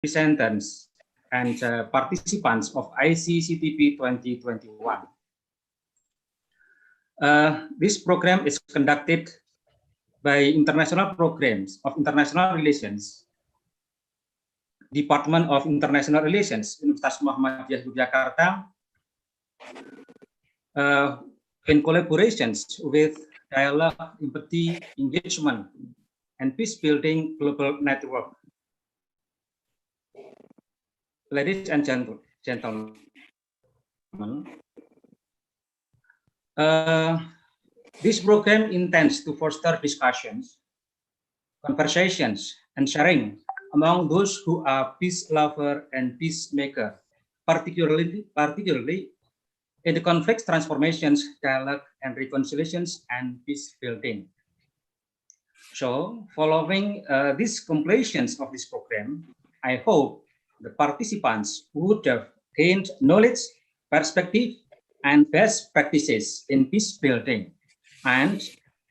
presenters and participants of ICCTP 2021. This program is conducted by International Programs of International Relations, Department of International Relations, Universitas Muhammadiyah Yogyakarta, in collaborations with Dialogue, Empathy, Engagement, and Peace Building Global Network. Ladies and gentlemen, this program intends to foster discussions, conversations, and sharing among those who are peace lover and peacemaker, particularly in the conflict transformations, dialogue, and reconciliations, and peace building. So, following these completions of this program, I hope the participants would have gained knowledge, perspective, and best practices in peace building, and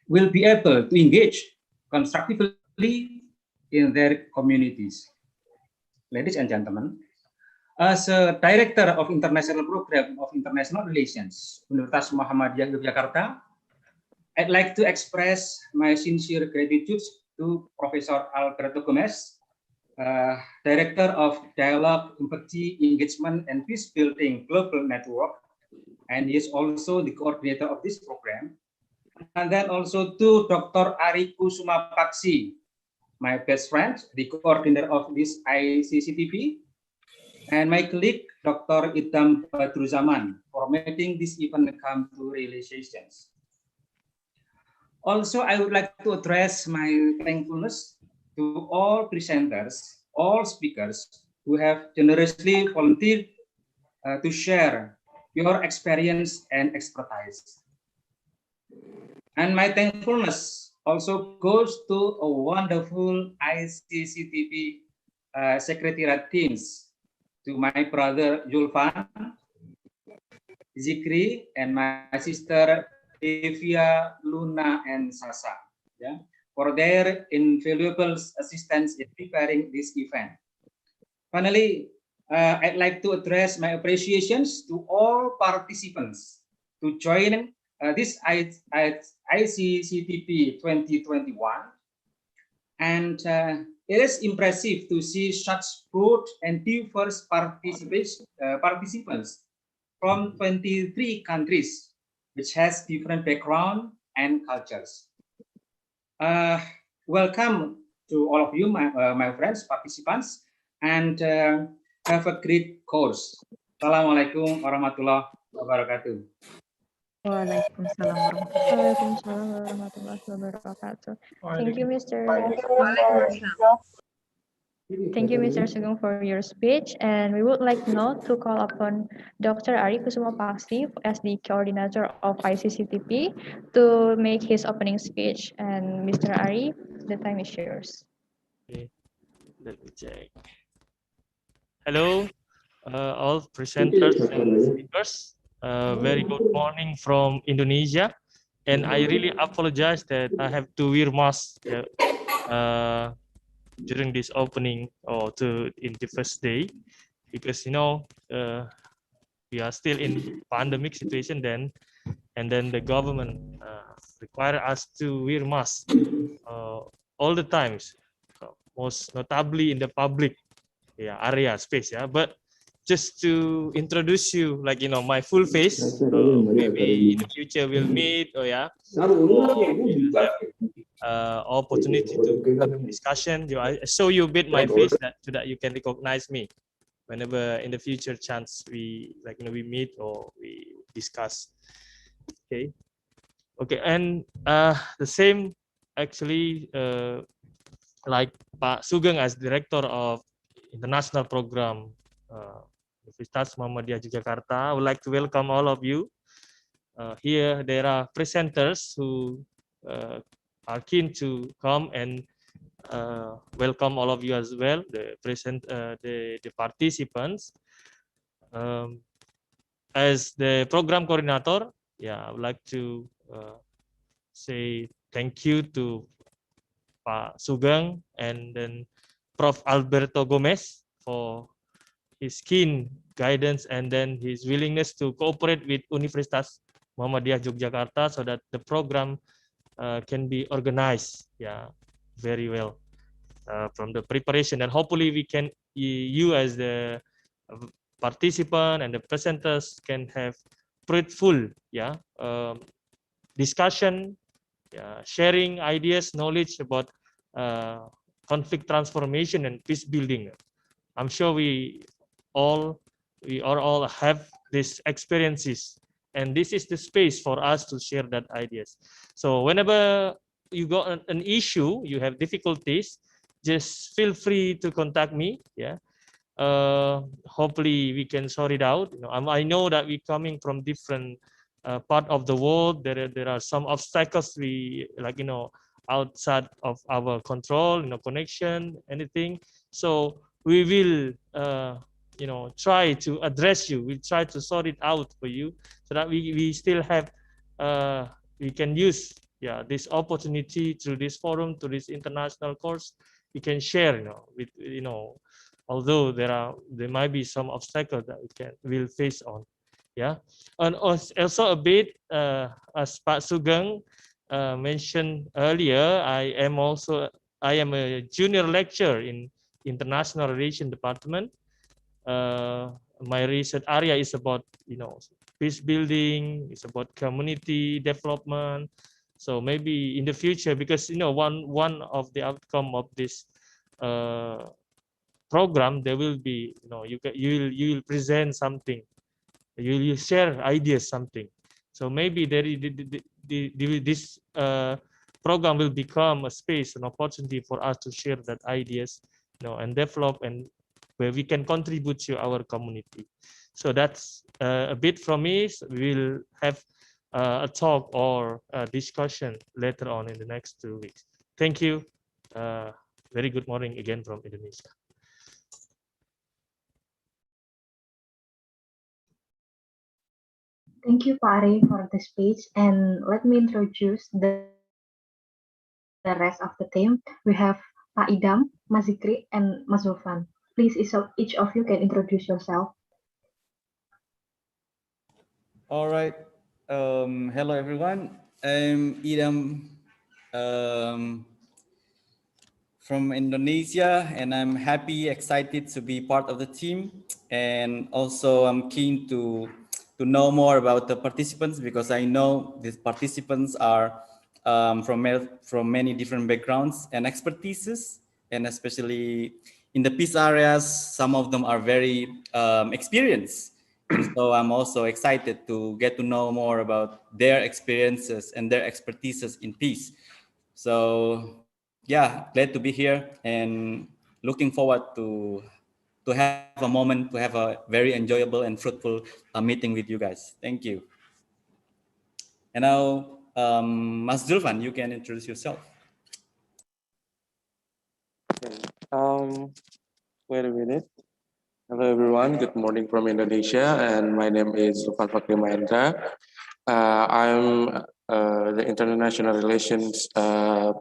will be able to engage constructively in their communities. Ladies and gentlemen, as a Director of International Program of International Relations, Universitas Muhammadiyah Yogyakarta, I'd like to express my sincere gratitude to Professor Alberto Gomes, Director of Dialogue, Empathy, Engagement, and Peace Building Global Network, and he is also the coordinator of this program. And then also to Dr. Arie Kusuma Paksi, my best friend, the coordinator of this ICCTP, and my colleague, Dr. Idam Badruzaman, for making this event come to realizations. Also, I would like to address my thankfulness to all presenters, all speakers who have generously volunteered to share your experience and expertise. And my thankfulness also goes to a wonderful ICCTP secretariat teams, to my brother Julfan, Zikri, and my sister Devia, Luna, and Sasa, for their invaluable assistance in preparing this event. Finally, I'd like to address my appreciations to all participants to join this ICCTP 2021. And it is impressive to see such broad and diverse participants from 23 countries, which has different background and cultures. Welcome to all of you, my friends, participants, and have a great course. Assalamualaikum warahmatullahi wabarakatuh. Waalaikumsalam warahmatullahi wabarakatuh. Thank you, Mr. Thank you, Mr. Sugeng, for your speech. And we would like now to call upon Dr. Arie Kusuma Paksi as the coordinator of ICCTP to make his opening speech. And Mr. Arie, the time is yours. Okay, let me check. Hello, all presenters and speakers. Very good morning from Indonesia. And I really apologize that I have to wear mask during this opening or in the first day, because we are still in pandemic situation then, and then the government require us to wear masks all the times, most notably in the public area space. But just to introduce you, my full face, maybe in the future we'll meet, or we'll have opportunity to have a discussion. I show you a bit my face so that you can recognize me whenever in the future chance we we meet or we discuss. Okay, and the same actually like Pak Sugeng as director of international program Universitas Muhammadiyah Yogyakarta. I would like to welcome all of you. Here there are presenters who are keen to come and welcome all of you as well, the participants. As the program coordinator, I would like to say thank you to Pak Sugeng and then Prof. Alberto Gomes for his keen guidance and then his willingness to cooperate with Universitas Muhammadiyah Yogyakarta so that the program can be organized, very well from the preparation, and hopefully we can, you as the participant and the presenters can have fruitful, discussion, sharing ideas, knowledge about conflict transformation and peace building. I'm sure we all have these experiences, and this is the space for us to share that ideas. So whenever you got an issue, you have difficulties, just feel free to contact me. Hopefully we can sort it out. I know that we're coming from different part of the world. There are some obstacles we outside of our control, connection, anything. So we will try to address you. We'll try to sort it out for you so that we still have we can use this opportunity through this forum, to this international course. We can share with although there might be some obstacles that we'll face on. And also a bit as Pak Sugeng mentioned earlier, I am a junior lecturer in International Relations Department. My research area is about peace building, it's about community development. So maybe in the future, because one of the outcome of this program, there will be you will present something, you will share ideas, something. So maybe this program will become a space, an opportunity for us to share that ideas, and develop, and where we can contribute to our community. So that's a bit from me. So we'll have a talk or a discussion later on in the next 2 weeks. Thank you. Very good morning again from Indonesia. Thank you, Pak Arie, for the speech. And let me introduce the rest of the team. We have Pak Idam, Mas Zikri, and Mas Zulfan. Please, each of you can introduce yourself. All right. Hello, everyone. I'm Idam from Indonesia, and I'm happy, excited to be part of the team. And also, I'm keen to know more about the participants, because I know these participants are from many different backgrounds and expertises, and especially in the peace areas, some of them are very experienced. And so I'm also excited to get to know more about their experiences and their expertises in peace. So yeah, glad to be here and looking forward to have a moment, to have a very enjoyable and fruitful meeting with you guys. Thank you. And now, Mas Zulfan, you can introduce yourself. Wait a minute. Hello, everyone. Good morning from Indonesia, and my name is Zulfan Fakri Mahendra. I'm the International Relations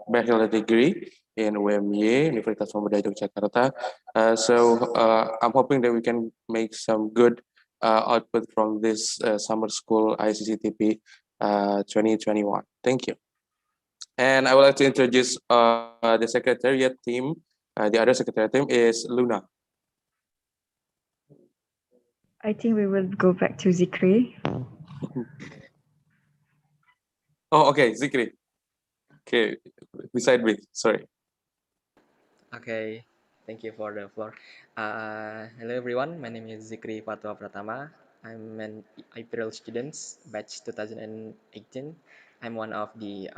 Bachelor degree in UMY, Universitas Muhammadiyah Yogyakarta. I'm hoping that we can make some good output from this summer school ICCTP 2021. Thank you. And I would like to introduce the secretariat team. The other secretariat team is Luna. I think we will go back to Zikri. Oh, okay, Zikri. Okay, beside me, sorry. Okay, thank you for the floor. Hello everyone, my name is Zikri Fatwa Pratama. I'm an IPIREL student, batch 2018. I'm one of the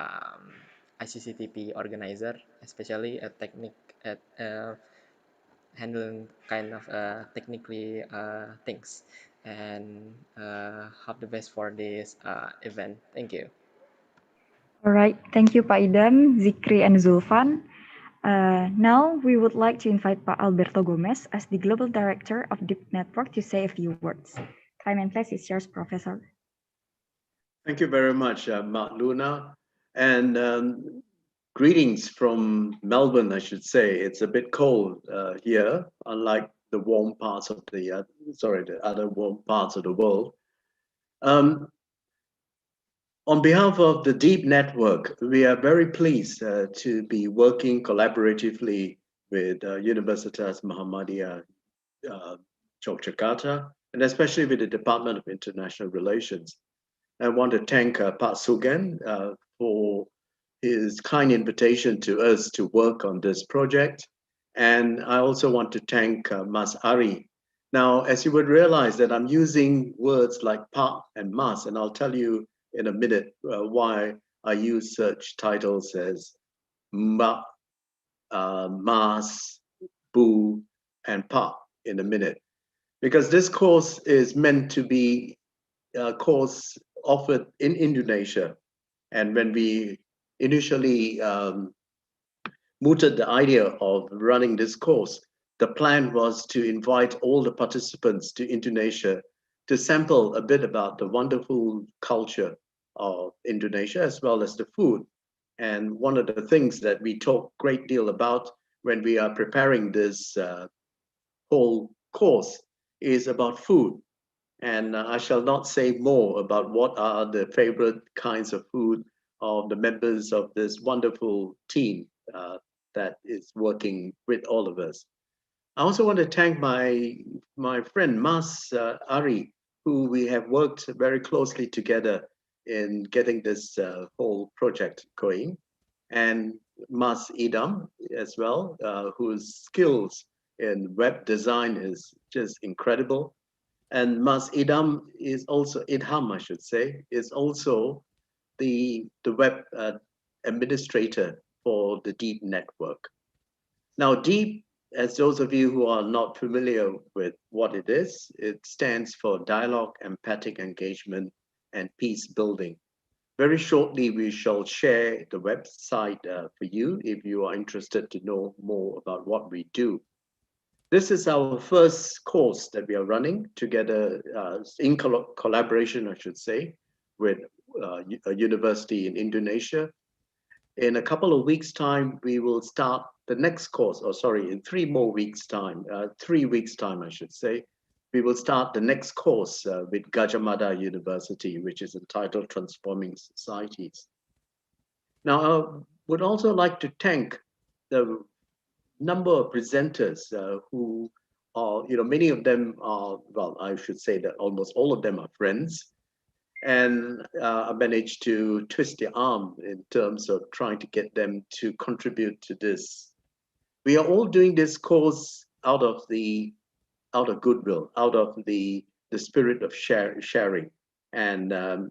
ICCTP organizer, especially a at handling kind of technically things. And hope the best for this event. Thank you. All right, thank you, Pak Idam, Zikri, and Zulfan. Now we would like to invite Pak Alberto Gomes as the Global Director of Deep Network to say a few words. Time and place is yours, Professor. Thank you very much, Mak Luna. And greetings from Melbourne, I should say. It's a bit cold here, unlike warm parts of the other warm parts of the world. On behalf of the Deep Network, we are very pleased to be working collaboratively with Universitas Muhammadiyah Yogyakarta, and especially with the Department of International Relations. I want to thank Pak Sugan for his kind invitation to us to work on this project. And I also want to thank Mas Arie. Now, as you would realize that I'm using words like Pak and Mas, and I'll tell you in a minute why I use such titles as Ma, Mas, Bu, and Pak in a minute. Because this course is meant to be a course offered in Indonesia. And when we initially mooted the idea of running this course, the plan was to invite all the participants to Indonesia to sample a bit about the wonderful culture of Indonesia as well as the food. And one of the things that we talk a great deal about when we are preparing this whole course is about food. And I shall not say more about what are the favorite kinds of food of the members of this wonderful team that is working with all of us. I also want to thank my friend Mas Arie, who we have worked very closely together in getting this whole project going, and Mas Idam as well, whose skills in web design is just incredible. And Mas Idam is also, Idham I should say, is also the web administrator for the Deep Network. Now Deep, as those of you who are not familiar with what it is, it stands for Dialogue, Empathic Engagement, and Peace Building. Very shortly, we shall share the website for you if you are interested to know more about what we do. This is our first course that we are running together in collaboration, I should say, with a university in Indonesia. In a couple of weeks' time, we will start the next course, or sorry, in 3 more weeks' time, 3 weeks' time, I should say, we will start the next course with Gajah Mada University, which is entitled Transforming Societies. Now, I would also like to thank the number of presenters who are, many of them are, well, I should say that almost all of them are friends. And I managed to twist their arm in terms of trying to get them to contribute to this. We are all doing this course out of goodwill, out of the spirit of sharing. And the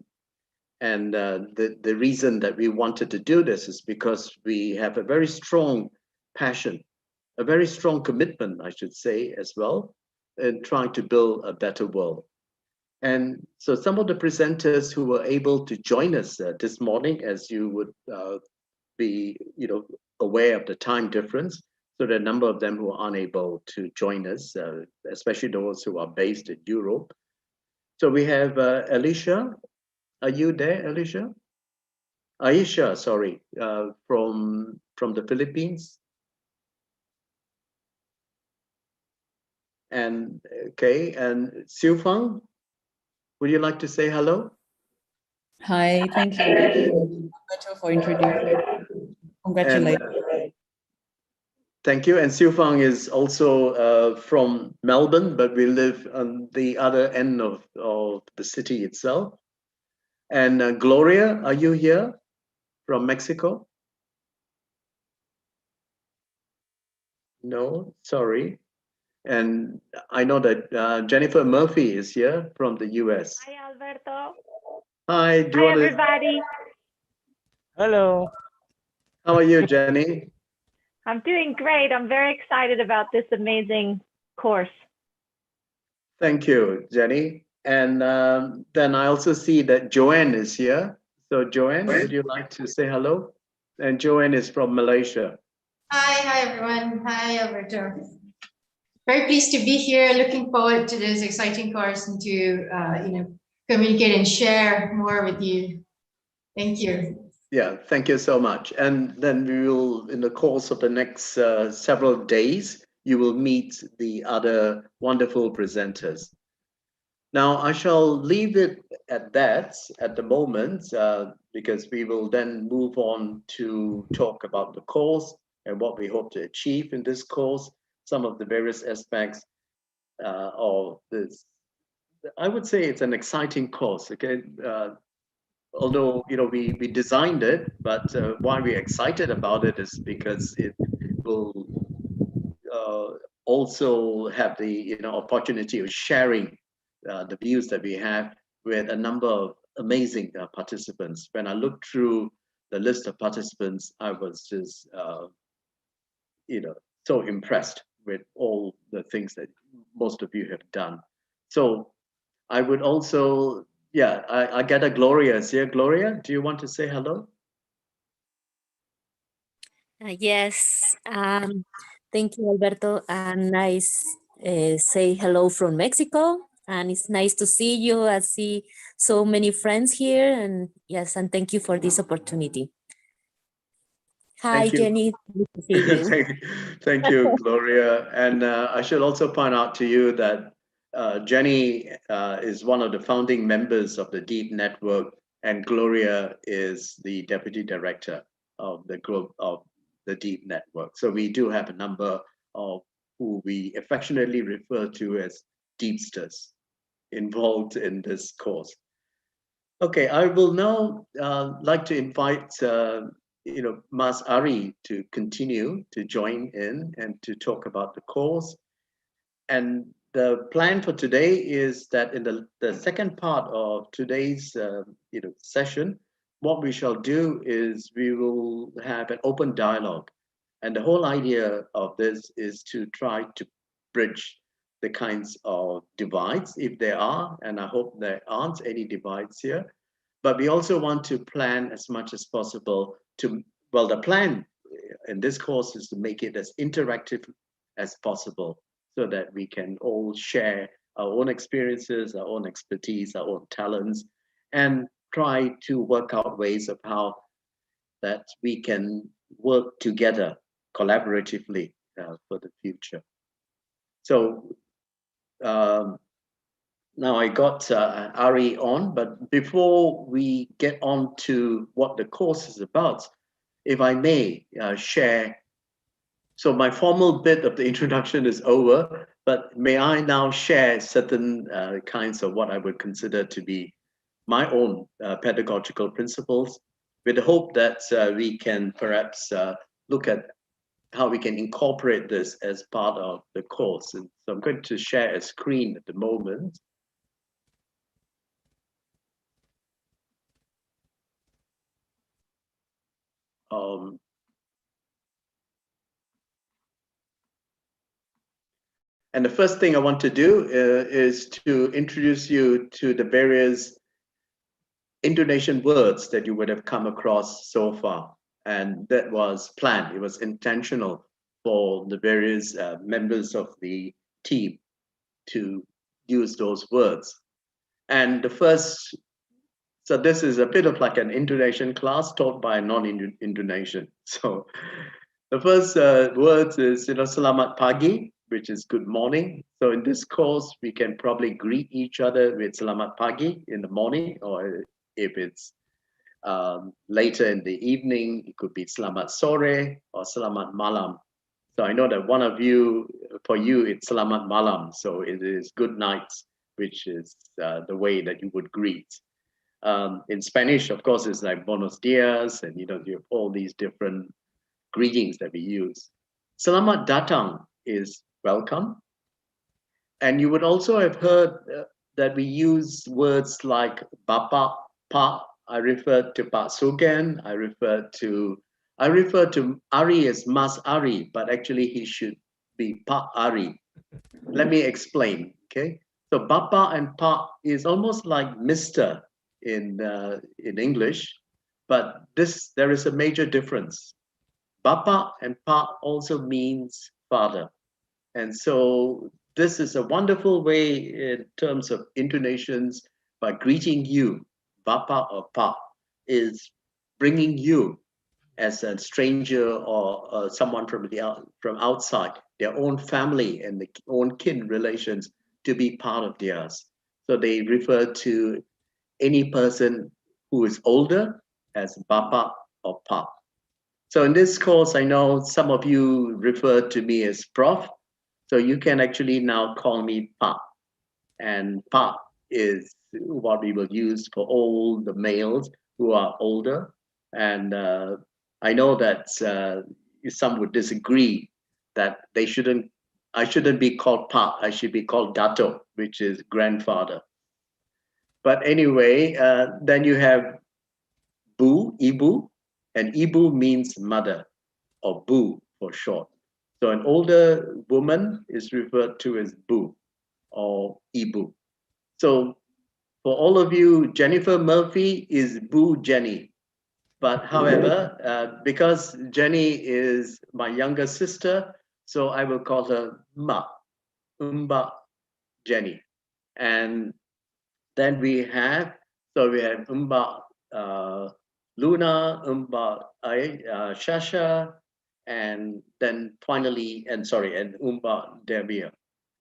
reason that we wanted to do this is because we have a very strong passion, a very strong commitment, I should say, as well, in trying to build a better world. And so some of the presenters who were able to join us this morning, as you would be aware of the time difference, so there are a number of them who are unable to join us, especially those who are based in Europe. So we have Alicia. Are you there, Alicia? Aisha, sorry, from the Philippines. And okay, and Siu Fang, would you like to say hello? Hi, thank you, Alberto, for introducing. Congratulations. Thank you. And Siu Fang is also from Melbourne, but we live on the other end of the city itself. And Gloria, are you here from Mexico? No, sorry. And I know that Jennifer Murphy is here from the US. Hi, Alberto. Hi, Hi, everybody. Hello. How are you, Jenny? I'm doing great. I'm very excited about this amazing course. Thank you, Jenny. And then I also see that Joanne is here. So Joanne, would you like to say hello? And Joanne is from Malaysia. Hi everyone. Hi, Alberto. Very pleased to be here. Looking forward to this exciting course and to communicate and share more with you. Thank you. Yeah, thank you so much. And then we will, in the course of the next several days, you will meet the other wonderful presenters. Now, I shall leave it at that at the moment, because we will then move on to talk about the course and what we hope to achieve in this course, some of the various aspects of this. I would say it's an exciting course, okay? Although, we designed it, but why we're excited about it is because it will also have the opportunity of sharing the views that we have with a number of amazing participants. When I looked through the list of participants, I was just so impressed with all the things that most of you have done. So I would also, I gather Gloria is here. Gloria, do you want to say hello? Yes, thank you, Alberto. And nice say hello from Mexico. And it's nice to see you. I see so many friends here. And yes, and thank you for this opportunity. Hi, Thank you. Jenny. Good to see you. Thank you, Gloria. And I should also point out to you that Jenny is one of the founding members of the DEEP network, and Gloria is the deputy director of the group of the DEEP network. So we do have a number of who we affectionately refer to as Deepsters involved in this course. Okay, I will now like to invite Mas Arie to continue to join in and to talk about the course. And the plan for today is that in the second part of today's session, what we shall do is we will have an open dialogue. And the whole idea of this is to try to bridge the kinds of divides, if there are, and I hope there aren't any divides here. But we also want to plan as much as possible to, well, the plan in this course is to make it as interactive as possible so that we can all share our own experiences, our own expertise, our own talents, and try to work out ways of how that we can work together collaboratively for the future. So now I got Arie on, but before we get on to what the course is about, if I may share. So my formal bit of the introduction is over, but may I now share certain kinds of what I would consider to be my own pedagogical principles, with the hope that we can perhaps look at how we can incorporate this as part of the course. And so I'm going to share a screen at the moment. And the first thing I want to do is to introduce you to the various intonation words that you would have come across so far. And that was planned, it was intentional for the various members of the team to use those words. And the first, so this is a bit of like an intonation class taught by non-Indonesian. So the first words is, selamat pagi, which is good morning. So in this course, we can probably greet each other with selamat pagi in the morning, or if it's later in the evening, it could be selamat sore or selamat malam. So I know that one of you, for you, it's selamat malam. So it is good night, which is the way that you would greet. In Spanish, of course, it's like buenos dias, and you have all these different greetings that we use. Selamat datang is welcome. And you would also have heard that we use words like Bapak, Pak. I refer to Pak Sugen. I refer to Arie as Mas Arie, but actually he should be Pak Arie. Let me explain. Okay, so Bapak and Pak is almost like Mr. in English, but there is a major difference. Bapak and Pak also means father. And so this is a wonderful way in terms of intonations by greeting you, Bapak or Pak, is bringing you as a stranger or someone from outside their own family and their own kin relations to be part of theirs. So they refer to any person who is older as Bapa or Pa. So in this course, I know some of you refer to me as Prof. So you can actually now call me Pa. And Pa is what we will use for all the males who are older. And I know that some would disagree that I shouldn't be called Pa, I should be called Dato, which is grandfather. But anyway, then you have Bu, Ibu, and Ibu means mother, or Bu for short. So an older woman is referred to as Bu or Ibu. So for all of you, Jennifer Murphy is Bu Jenny. But however, because Jenny is my younger sister, so I will call her Ma, Umba Jenny. And then we have Umba Luna, Umba Shasha, and then finally, and Umba Devia.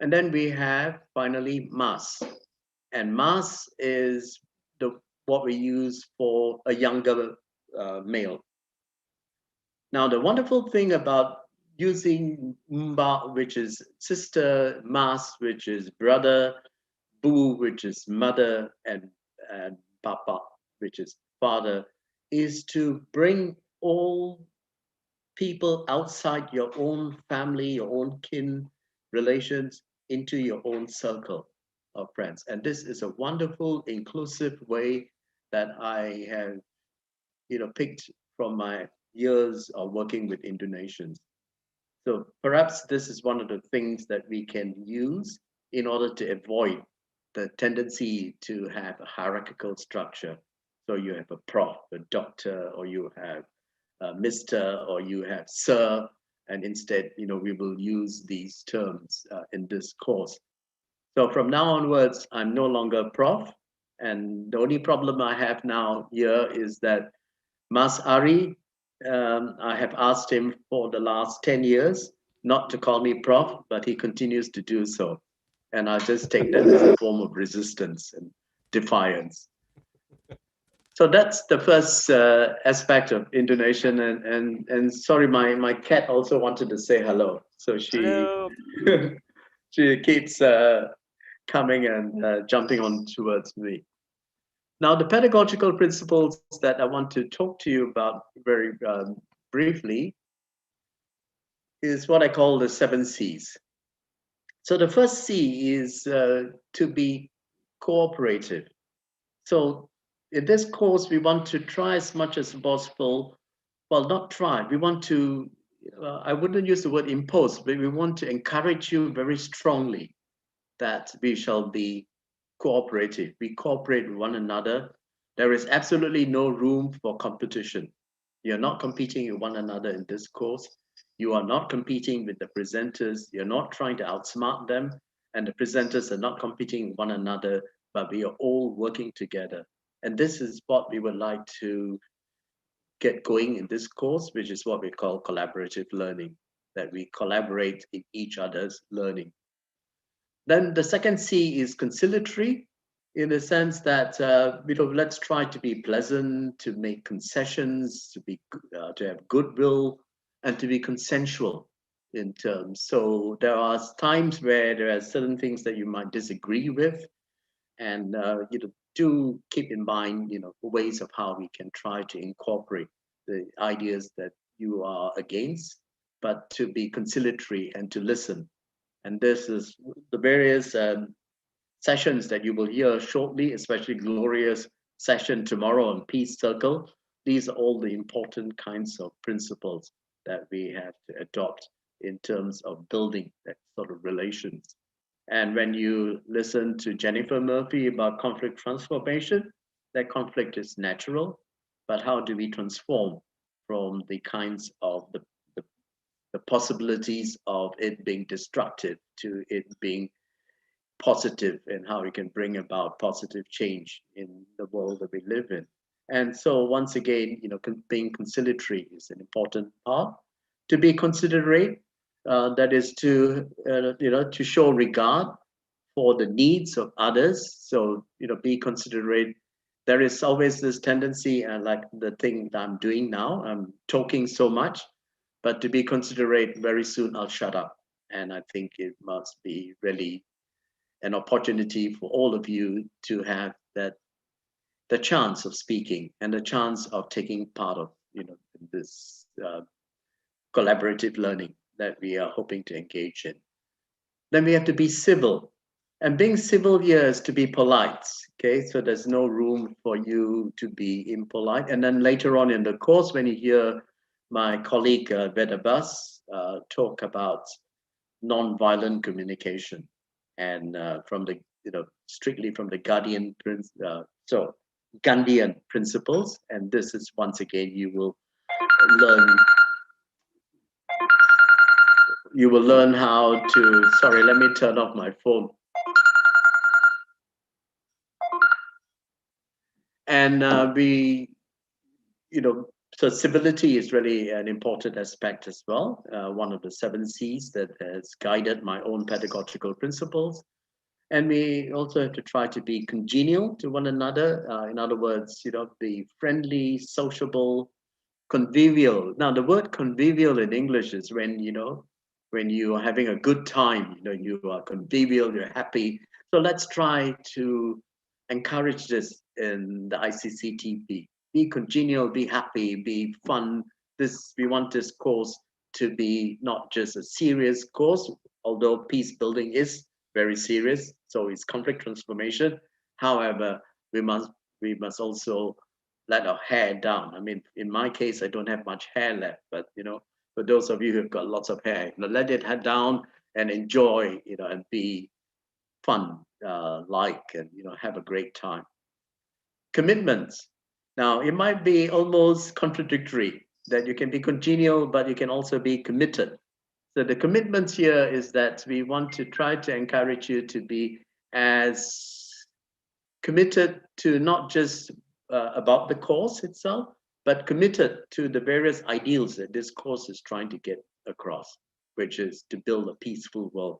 And then we have finally Mas. And Mas is what we use for a younger male. Now, the wonderful thing about using Umba, which is sister, Mas, which is brother, Bu, which is mother, and Papa, which is father, is to bring all people outside your own family, your own kin relations into your own circle of friends. And this is a wonderful, inclusive way that I have, picked from my years of working with Indonesians. So perhaps this is one of the things that we can use in order to avoid the tendency to have a hierarchical structure. So you have a prof, a doctor, or you have a Mr., or you have sir, and instead, we will use these terms in this course. So from now onwards, I'm no longer prof, and the only problem I have now here is that Mas Arie, I have asked him for the last 10 years not to call me prof, but he continues to do so. And I just take that as a form of resistance and defiance. So that's the first aspect of Indonesian. And sorry, my cat also wanted to say hello. So she keeps coming and jumping on towards me. Now, the pedagogical principles that I want to talk to you about very briefly is what I call the 7 C's. So the first C is to be cooperative. So in this course, we want to try as much as possible. Well, not try. We want to, I wouldn't use the word impose, but we want to encourage you very strongly that we shall be cooperative. We cooperate with one another. There is absolutely no room for competition. You're not competing with one another in this course. You are not competing with the presenters. You're not trying to outsmart them. And the presenters are not competing with one another, but we are all working together. And this is what we would like to get going in this course, which is what we call collaborative learning, that we collaborate in each other's learning. Then the second C is conciliatory, in the sense that let's try to be pleasant, to make concessions, to have goodwill, and to be consensual in terms. So there are times where there are certain things that you might disagree with, and do keep in mind ways of how we can try to incorporate the ideas that you are against, but to be conciliatory and to listen. And this is the various sessions that you will hear shortly, especially Gloria's session tomorrow on Peace Circle. These are all the important kinds of principles that we have to adopt in terms of building that sort of relations. And when you listen to Jennifer Murphy about conflict transformation, that conflict is natural, but how do we transform from the kinds of the possibilities of it being destructive to it being positive, and how we can bring about positive change in the world that we live in. And so once again, being conciliatory is an important part. To be considerate, that is to to show regard for the needs of others. So be considerate. There is always this tendency, like the thing that I'm doing now. I'm talking so much, but to be considerate. Very soon I'll shut up, and I think it must be really an opportunity for all of you to have the chance of speaking and the chance of taking part of this collaborative learning that we are hoping to engage in. Then we have to be civil, and being civil here is to be polite. Okay, so there's no room for you to be impolite. And then later on in the course, when you hear my colleague Vedabas talk about non-violent communication, and from the strictly from the Gandhian Principles, and this is once again you will learn how to. Sorry, let me turn off my phone. And so civility is really an important aspect as well. One of the 7 C's that has guided my own pedagogical principles. And we also have to try to be congenial to one another. In other words, be friendly, sociable, convivial. Now, the word convivial in English is when you are having a good time, you are convivial, you're happy. So let's try to encourage this in the ICCTP. Be congenial, be happy, be fun. We want this course to be not just a serious course, although peace building is very serious, so it's conflict transformation. However, we must also let our hair down. I mean, in my case, I don't have much hair left, but for those of you who've got lots of hair, let it head down and enjoy, and be fun, and have a great time. Commitments. Now, it might be almost contradictory that you can be congenial, but you can also be committed. So the commitments here is that we want to try to encourage you to be as committed to not just about the course itself, but committed to the various ideals that this course is trying to get across, which is to build a peaceful world.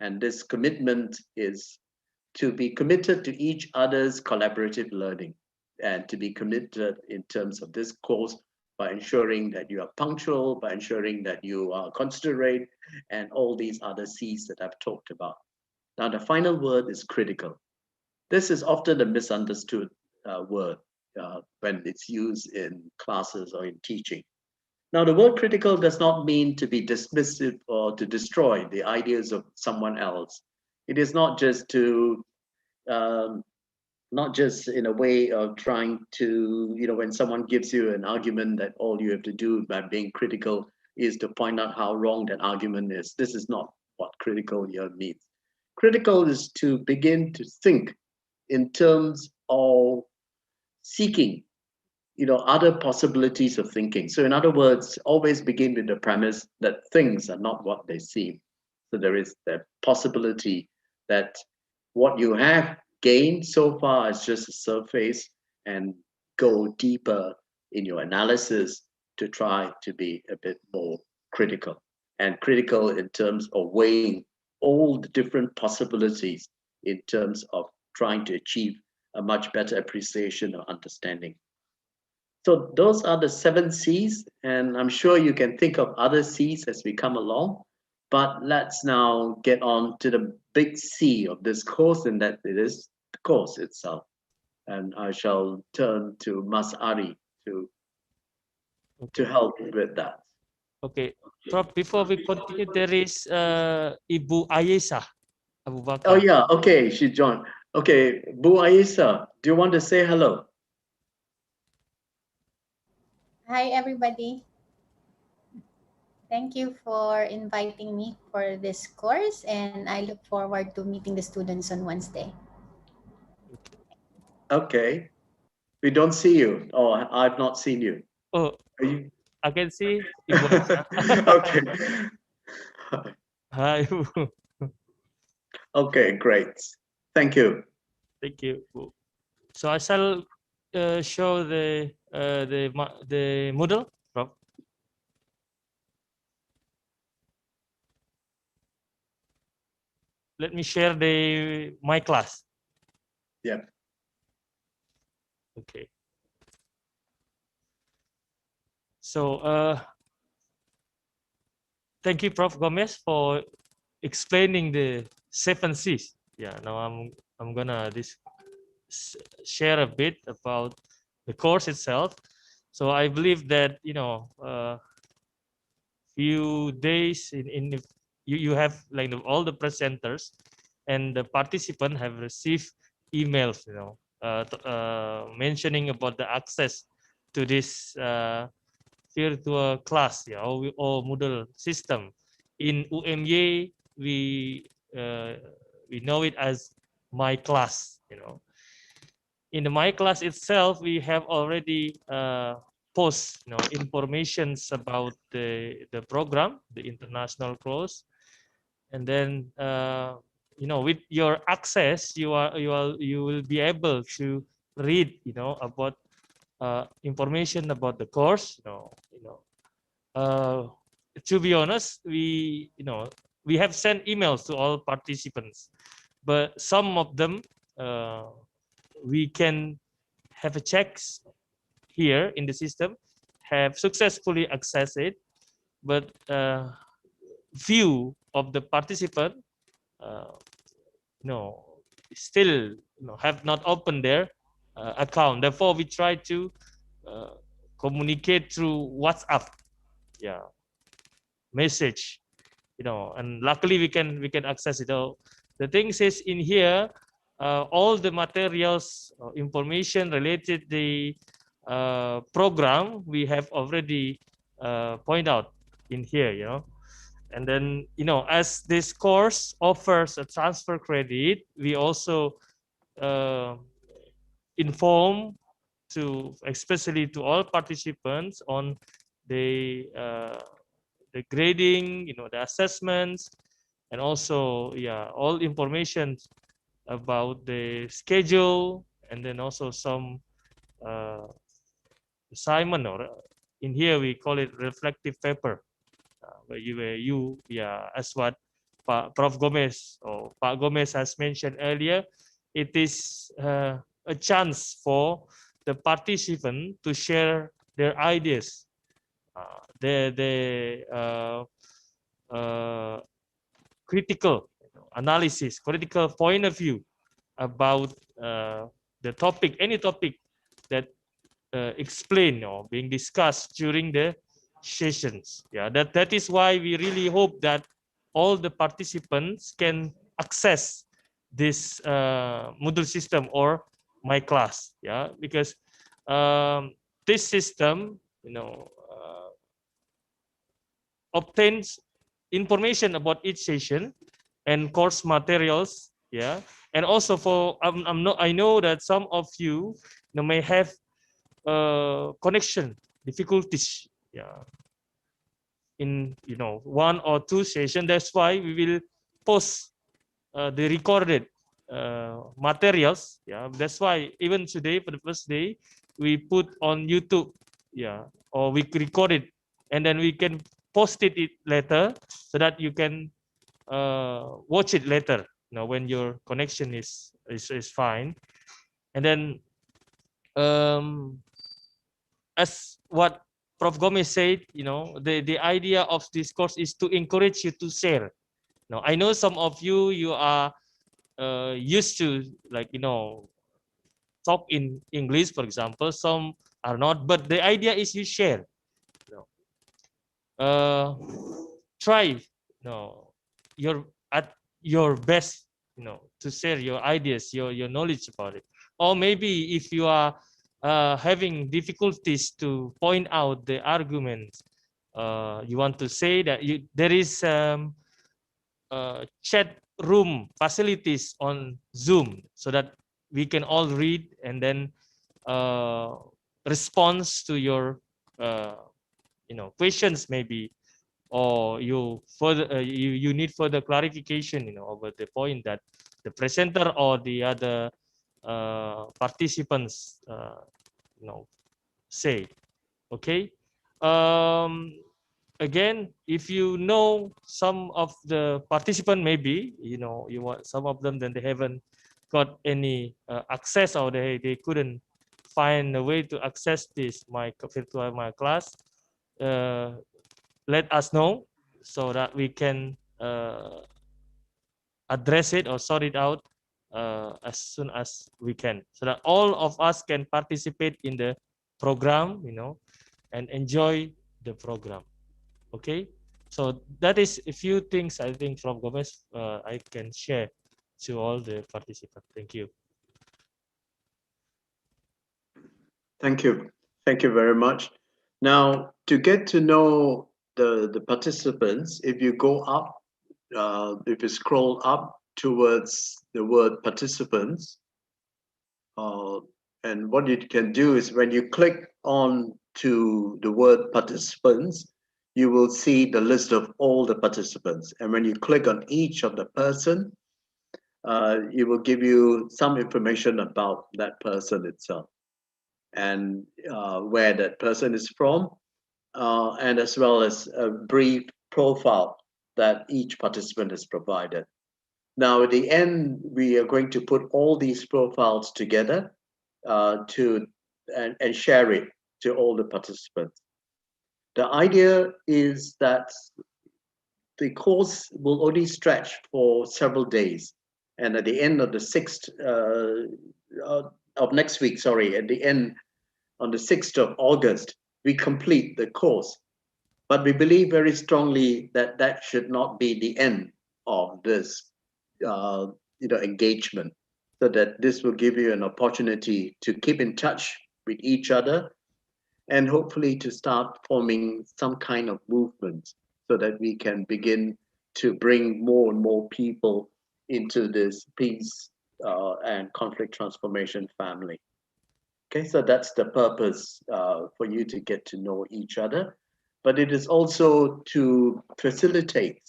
And this commitment is to be committed to each other's collaborative learning, and to be committed in terms of this course by ensuring that you are punctual, by ensuring that you are considerate, and all these other C's that I've talked about. Now, the final word is critical. This is often a misunderstood word when it's used in classes or in teaching. Now, the word critical does not mean to be dismissive or to destroy the ideas of someone else. It is not just to not just in a way of trying to, when someone gives you an argument, that all you have to do by being critical is to point out how wrong that argument is. This is not what critical here means. Critical is to begin to think in terms of seeking, other possibilities of thinking. So in other words, always begin with the premise that things are not what they seem. So there is the possibility that what you have gained so far is just a surface, and go deeper in your analysis to try to be a bit more critical, and critical in terms of weighing all the different possibilities in terms of trying to achieve a much better appreciation or understanding. So those are the 7 C's, and I'm sure you can think of other C's as we come along. But let's now get on to the big C of this course, and that it is the course itself. And I shall turn to Mas Arie to help with that. Okay, Prof, before we continue, there is Ibu Ayesha Abu Bakar. Oh yeah, okay, she joined. Okay, Bu Ayesha, do you want to say hello? Hi, everybody. Thank you for inviting me for this course, and I look forward to meeting the students on Wednesday. Okay. We don't see you, or I've not seen you. Oh, you... I can see Ibu Ayesha. Okay. Hi. Okay, great. Thank you. Thank you. So I shall show the model, Prof. let me share my class. Yeah. Okay. So thank you, Prof. Gomes, for explaining the 7 C's. Yeah, now I'm gonna share a bit about the course itself. So I believe that few days you have like all the presenters and the participant have received emails, mentioning about the access to this virtual class, or Moodle system. In UMY, we know it as My Class. In the My Class itself, we have already post informations about the program, the international course, and then with your access, you will be able to read about information about the course. To be honest, we have sent emails to all participants, but some of them we can have a checks here in the system, have successfully accessed it, but few of the participants no still have not opened their account. Therefore, we try to communicate through WhatsApp, message, and luckily we can access it. The thing is in here, all the materials, information related the program we have already point out in here, and then as this course offers a transfer credit, we also inform especially to all participants on the grading, the assessments, and also all information about the schedule, and then also some assignment, or in here we call it reflective paper, where you as what Prof. Gomes or Pak Gomes has mentioned earlier, it is a chance for the participant to share their ideas, the critical analysis, critical point of view about the topic, any topic that explained or being discussed during the sessions. That is why we really hope that all the participants can access this Moodle system or My Class. Because this system, obtains information about each session and course materials. And also for I know that some of you may have connection difficulties in one or two sessions. That's why we will post the recorded materials. That's why even today for the first day we put on YouTube, or we record it, and then we can post it later so that you can watch it later when your connection is fine. And then as what Prof. Gomes said, the idea of this course is to encourage you to share. Now, I know some of you are used to talk in English, for example. Some are not, but the idea is you share. Try at your best, to share your ideas, your knowledge about it. Or maybe if you are having difficulties to point out the arguments, you want to say that there is chat room facilities on Zoom so that we can all read and then response to your questions maybe, or you need further clarification over the point that the presenter or the other participants say. Okay. again, if you know some of the participant, maybe you want some of them, then they haven't got any access, or they couldn't find a way to access this my virtual my class. Let us know so that we can address it or sort it out as soon as we can, so that all of us can participate in the program, and enjoy the program. Okay, so that is a few things I think from Gomes I can share to all the participants. Thank you. Thank you. Thank you very much. Now, to get to know the participants, if you go up, if you scroll up towards the word participants, and what you can do is when you click on to the word participants, you will see the list of all the participants. And when you click on each of the person, it will give you some information about that person itself, and where that person is from, and as well as a brief profile that each participant has provided. Now, at the end, we are going to put all these profiles together and share it to all the participants. The idea is that the course will only stretch for several days, and at the end of the of next week, sorry, at the end on the 6th of August, we complete the course. But we believe very strongly that that should not be the end of this engagement, so that this will give you an opportunity to keep in touch with each other, and hopefully to start forming some kind of movement, so that we can begin to bring more and more people into this peace and conflict transformation family. Okay, so that's the purpose for you to get to know each other, but it is also to facilitate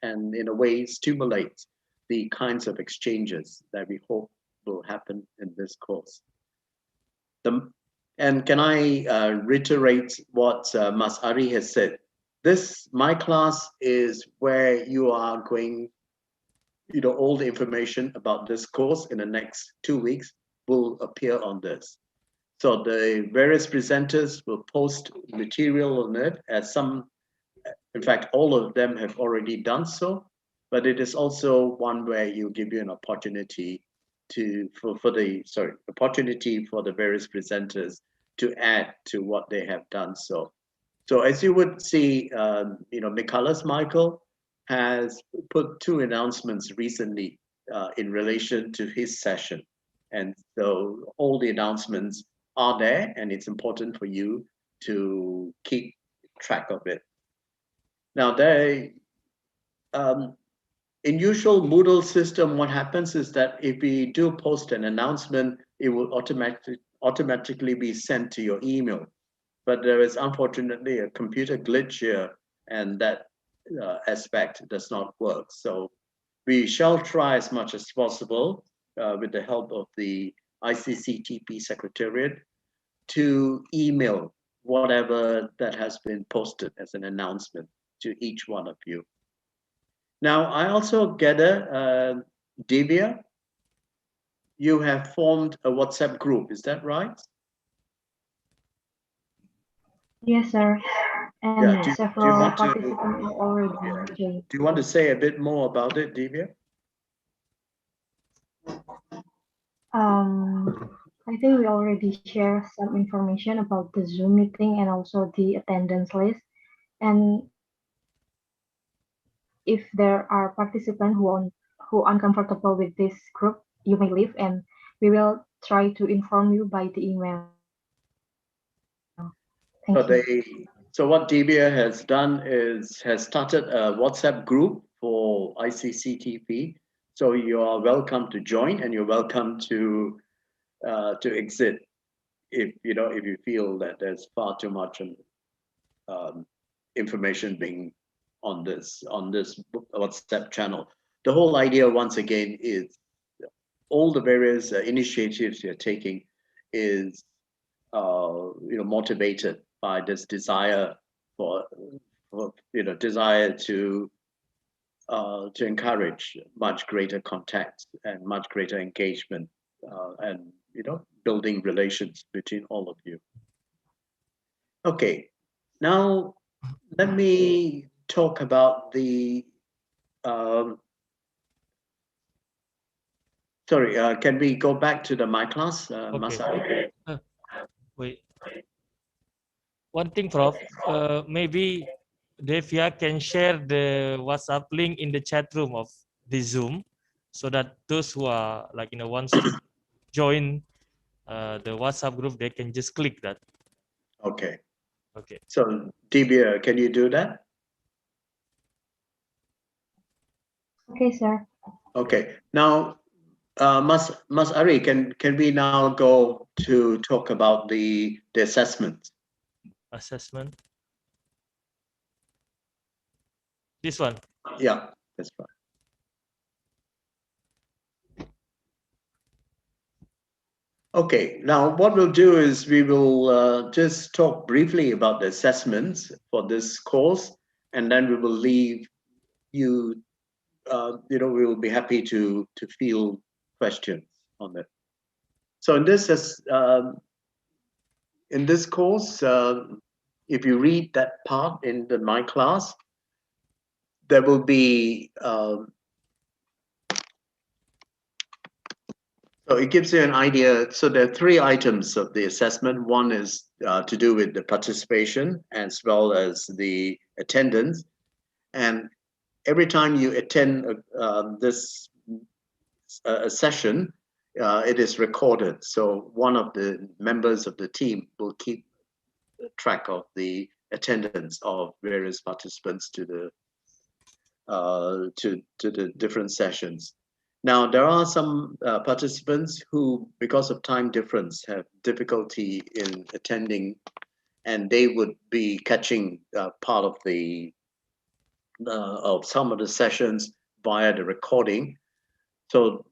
and in a way stimulate the kinds of exchanges that we hope will happen in this course. And can I reiterate what Mas Arie has said? My class is where you are going, all the information about this course in the next 2 weeks will appear on this. So the various presenters will post material on it, as in fact, all of them have already done so, but it is also one where you give you an opportunity opportunity for the various presenters to add to what they have done so. So as you would see, Nicholas Michael has put 2 announcements recently in relation to his session. And so all the announcements are there, and it's important for you to keep track of it. Now, in usual Moodle system, what happens is that if we do post an announcement, it will automatically be sent to your email. But there is unfortunately a computer glitch here, and that aspect does not work. So we shall try as much as possible with the help of the ICCTP Secretariat to email whatever that has been posted as an announcement to each one of you. Now, I also gather, Divya, you have formed a WhatsApp group, is that right? Yes, sir. And Yeah, several participants are already joined. Do you want to say a bit more about it, Divya? I think we already share some information about the Zoom meeting and also the attendance list. And if there are participants who are uncomfortable with this group, you may leave, and we will try to inform you by the email. Thank you. So what Divya has done is has started a WhatsApp group for ICCTP. So you are welcome to join, and you're welcome to exit if you feel that there's far too much information being on this WhatsApp channel. The whole idea, once again, is all the various initiatives you're taking is motivated by this desire for desire to encourage much greater contact and much greater engagement, and building relations between all of you. Okay, now let me talk about the sorry, can we go back to my class, Okay. Wait. One thing, Prof. Maybe Devia can share the WhatsApp link in the chat room of the Zoom, so that those who are wants to join the WhatsApp group, they can just click that. Okay. Okay. So Divya, can you do that? Okay, sir. Okay. Now, Mas Arie, can we now go to talk about the assessment? Assessment. This one. Yeah, that's fine. Okay, now what we'll do is we will just talk briefly about the assessments for this course, and then we will leave you, we will be happy to field questions on it. So in this course, if you read that part in my class, there will be so it gives you an idea. So there are 3 items of the assessment. One is to do with the participation as well as the attendance. And every time you attend this a session, it is recorded. So one of the members of the team will keep track of the attendance of various participants to the different sessions. Now, there are some participants who, because of time difference, have difficulty in attending, and they would be catching part of some of the sessions via the recording. So,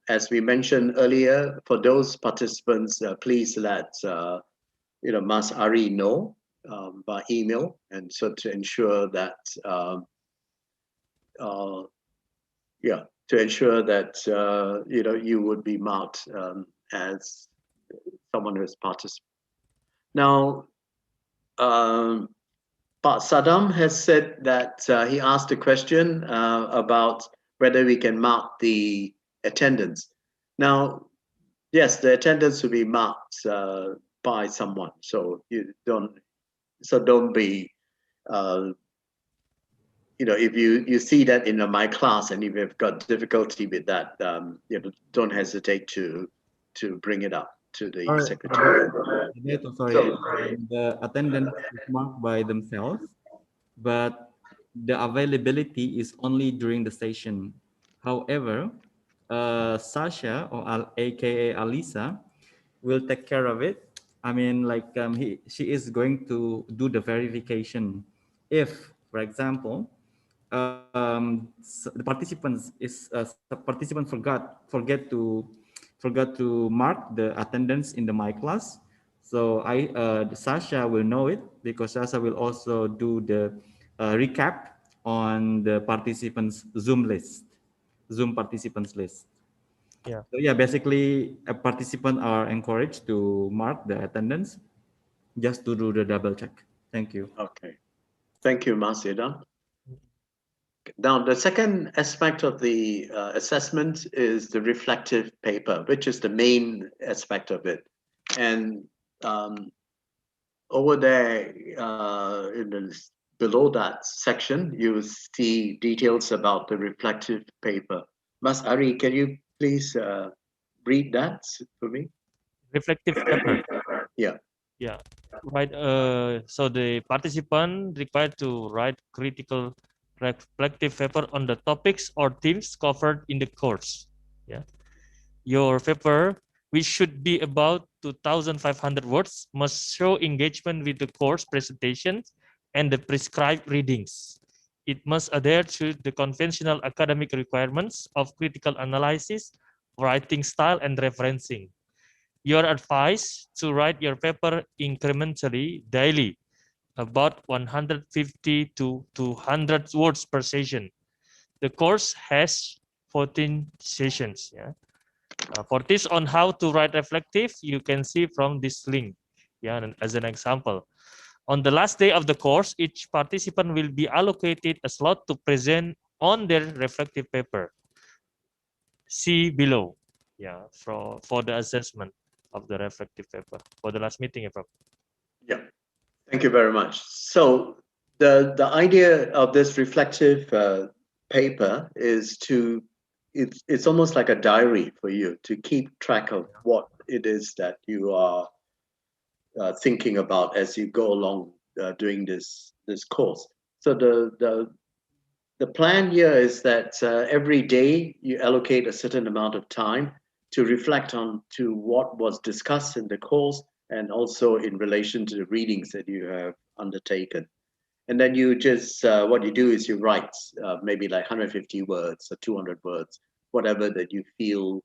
as we mentioned earlier, for those participants, please let Mas Arie know by email, and so to ensure that to ensure that you would be marked as someone who has participated. Now, Pak Saddam has said that he asked a question about whether we can mark the attendance. Now, yes, the attendance will be marked by someone, so don't be if you see that in my class and if you've got difficulty with that, don't hesitate to bring it up to the secretary. Sorry, the attendance is marked by themselves, but the availability is only during the session. However, Sasha or AKA Alisa will take care of it. I mean, she is going to do the verification. If, for example, the participant forgot to mark the attendance in my class. So Sasha will know it, because Sasha will also do the recap on the participants Zoom participants list. Yeah. So yeah, basically a participant are encouraged to mark the attendance just to do the double check. Thank you. Okay. Thank you, Mas Idam. Now, the second aspect of the assessment is the reflective paper, which is the main aspect of it. And over there, below that section, you see details about the reflective paper. Mas Arie, can you please read that for me? Reflective paper. Yeah. Yeah. Right. So the participant required to write critical reflective paper on the topics or themes covered in the course. Yeah. Your paper, which should be about 2,500 words, must show engagement with the course presentation and the prescribed readings. It must adhere to the conventional academic requirements of critical analysis, writing style, and referencing. You are advised to write your paper incrementally daily, about 150 to 200 words per session. The course has 14 sessions. Yeah. For tips on how to write reflective, you can see from this link. Yeah, and as an example. On the last day of the course, each participant will be allocated a slot to present on their reflective paper. See below, yeah, for the assessment of the reflective paper for the last meeting. Yeah, thank you very much. So the idea of this reflective paper is to it's almost like a diary for you to keep track of what it is that you are thinking about as you go along doing this course. So the plan here is that every day you allocate a certain amount of time to reflect on to what was discussed in the course and also in relation to the readings that you have undertaken. And then you just, what you do is you write maybe like 150 words or 200 words, whatever that you feel,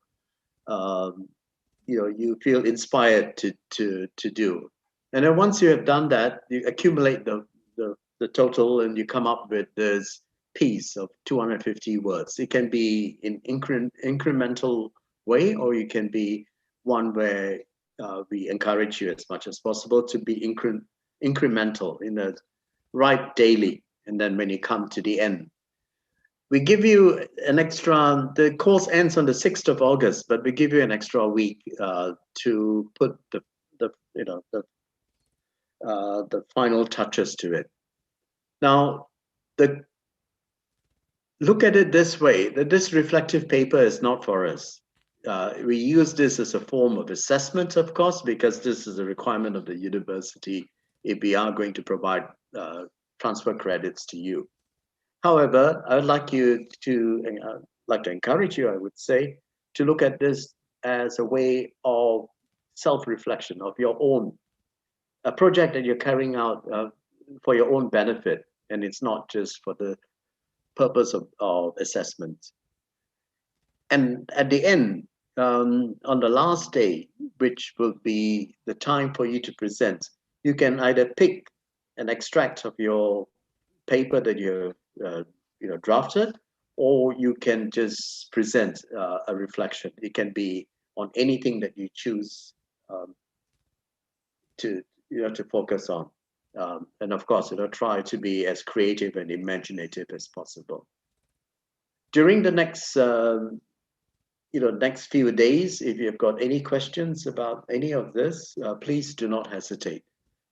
you feel inspired to do. And then once you have done that, you accumulate the total and you come up with this piece of 250 words. It can be in incremental way, or you can be one where we encourage you as much as possible to be incremental in the write daily. And then when you come to the end, we give you an extra, the course ends on the 6th of August, but we give you an extra week to put the final touches to it. Now, look at it this way, that this reflective paper is not for us. We use this as a form of assessment, of course, because this is a requirement of the university if we are going to provide transfer credits to you. However, I would like to encourage you, I would say, to look at this as a way of self-reflection of your own, a project that you're carrying out for your own benefit, and it's not just for the purpose of assessment. And at the end, on the last day, which will be the time for you to present, you can either pick an extract of your paper that you drafted, or you can just present a reflection. It can be on anything that you choose to focus on, and of course, try to be as creative and imaginative as possible. During the next next few days, if you've got any questions about any of this, please do not hesitate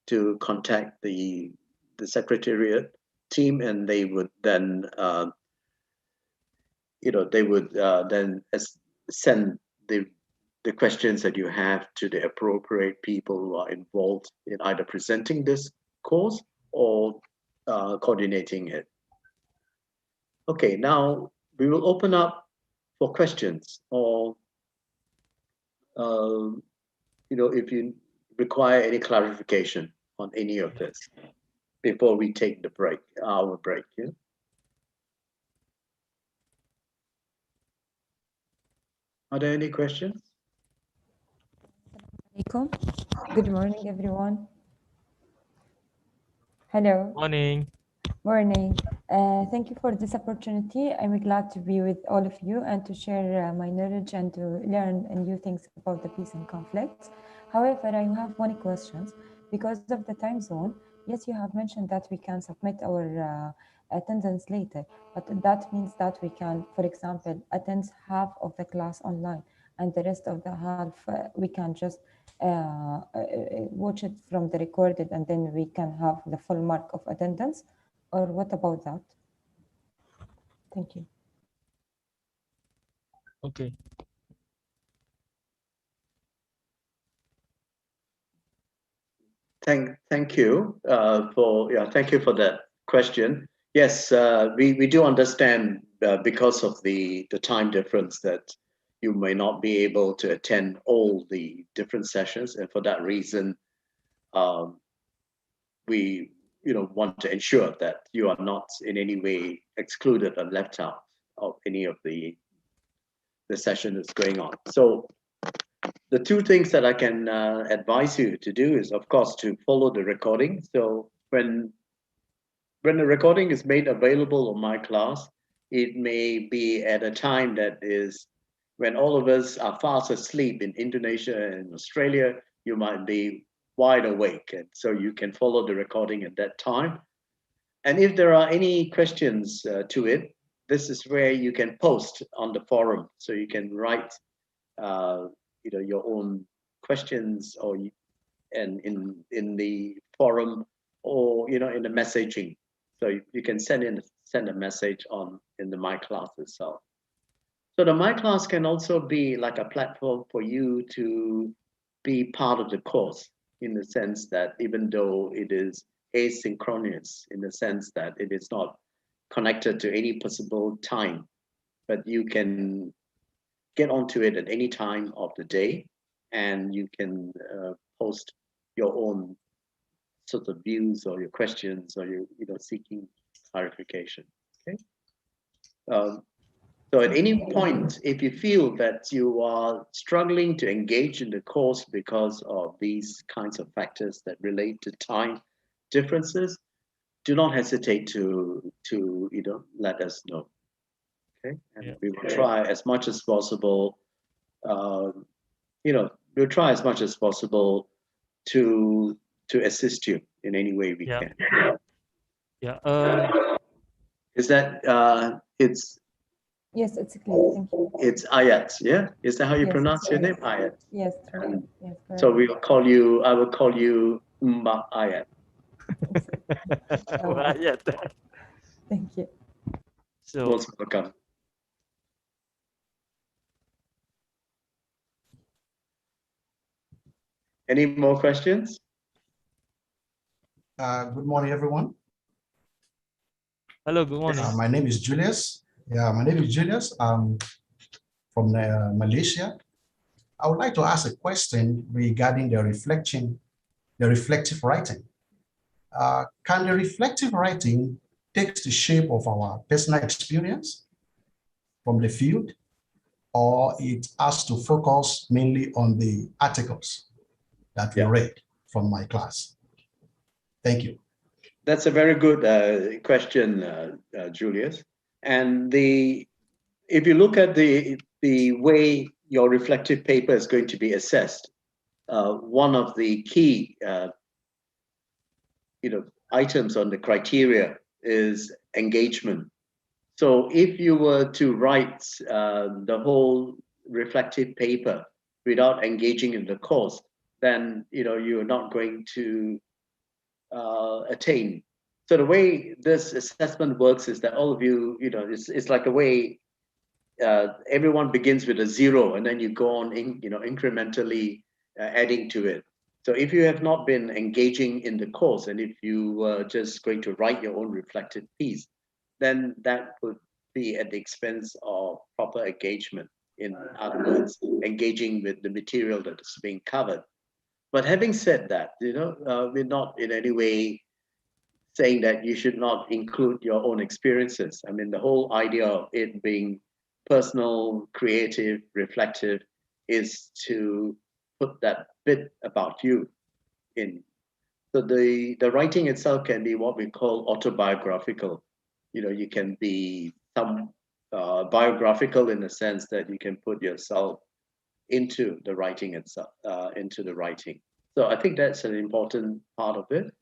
to contact the secretariat team, and they would then send the questions that you have to the appropriate people who are involved in either presenting this course or coordinating it. Okay, now we will open up for questions, or if you require any clarification on any of this before we take the break, our break. Yeah? Are there any questions? Good morning, everyone. Hello. Morning. Morning. Thank you for this opportunity. I'm glad to be with all of you and to share my knowledge and to learn new things about the peace and conflicts. However, I have one question. Because of the time zone, yes, you have mentioned that we can submit our attendance later, but that means that we can, for example, attend half of the class online and the rest of the half we can just watch it from the recorded, and then we can have the full mark of attendance. Or what about that? Thank you. Okay. Thank you thank you for that question. Yes, we do understand because of the time difference that you may not be able to attend all the different sessions, and for that reason, we want to ensure that you are not in any way excluded or left out of any of the session that's going on. So the two things that I can advise you to do is, of course, to follow the recording. So when the recording is made available on my class, it may be at a time that is when all of us are fast asleep in Indonesia and Australia. You might be wide awake, and so you can follow the recording at that time. And if there are any questions to it, this is where you can post on the forum. So you can write, your own questions, or and in the forum, or in the messaging. So you can send a message in the My Class itself. So the My Class can also be like a platform for you to be part of the course, in the sense that even though it is asynchronous, in the sense that it is not connected to any possible time, but you can get onto it at any time of the day, and you can post your own sort of views or your questions, or you seeking clarification. Okay. So at any point, if you feel that you are struggling to engage in the course because of these kinds of factors that relate to time differences, do not hesitate to let us know. Okay, and we will try as much as possible. We'll try as much as possible to assist you in any way we can. Yeah. Is that it's? Yes, it's clear. Thank you. It's Ayat, yeah? Is that how you Yes, pronounce your name? Ayat. Yes, true. Yes, So correct. I will call you Mbak Ayat. Thank you. So, most welcome. Any more questions? Good morning, everyone. Hello, good morning. My name is Julius. Yeah, my name is Julius. I'm from Malaysia. I would like to ask a question regarding the reflective writing. Can the reflective writing take the shape of our personal experience from the field, or it has to focus mainly on the articles that we read from my class? Thank you. That's a very good question, Julius. And if you look at the way your reflective paper is going to be assessed, one of the key items on the criteria is engagement. So if you were to write the whole reflective paper without engaging in the course, then you're not going to attain. So the way this assessment works is that all of you, it's like a way everyone begins with a 0, and then you go on, incrementally adding to it. So if you have not been engaging in the course, and if you were just going to write your own reflective piece, then that would be at the expense of proper engagement. In other words, engaging with the material that is being covered. But having said that, we're not in any way saying that you should not include your own experiences. I mean, the whole idea of it being personal, creative, reflective is to put that bit about you in. So the writing itself can be what we call autobiographical. You can be some biographical in the sense that you can put yourself into the writing itself, So I think that's an important part of it.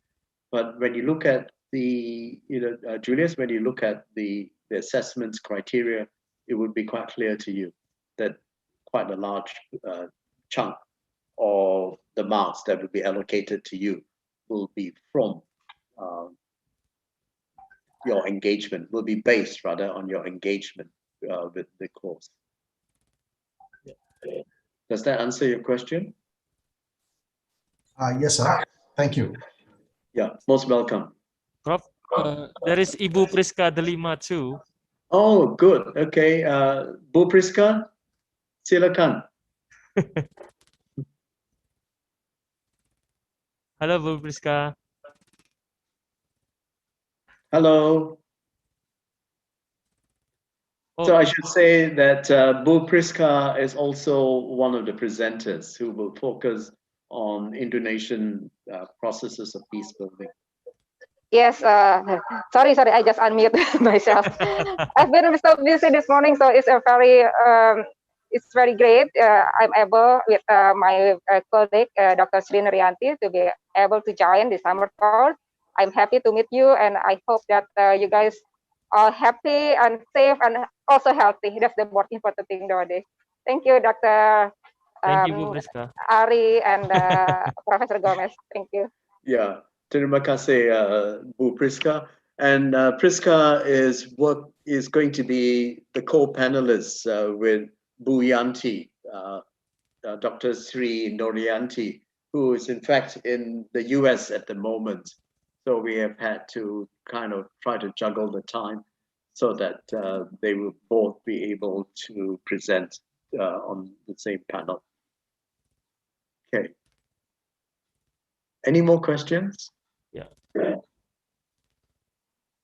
But when you look at Julius, when you look at the assessments criteria, it would be quite clear to you that quite a large chunk of the marks that will be allocated to you will be from your engagement, will be based rather on your engagement with the course. Does that answer your question? Yes, sir. Thank you. Yeah, most welcome. Prof, there is Ibu Priska Delima too. Oh, good. Okay, Bu Priska, silakan. Hello, Bu Priska. Hello. So I should say that Bu Priska is also one of the presenters who will focus on Indonesian processes of peace building. Yes, sorry, I just unmute myself. I've been so busy this morning, so it's very great. I'm able with my colleague, Dr. Sri Narianti, to be able to join the summer course. I'm happy to meet you, and I hope that you guys are happy and safe and also healthy. That's the most important thing nowadays. Thank you, Dr. Thank you, Bu Priska. Arie and Professor Gomes. Thank you. Yeah, terima kasih, Bu Priska. And Priska is going to be the co-panelist with Bu Yanti, Dr. Sri Norianti, who is in fact in the US at the moment. So we have had to kind of try to juggle the time so that they will both be able to present on the same panel. Okay. Any more questions? Yeah.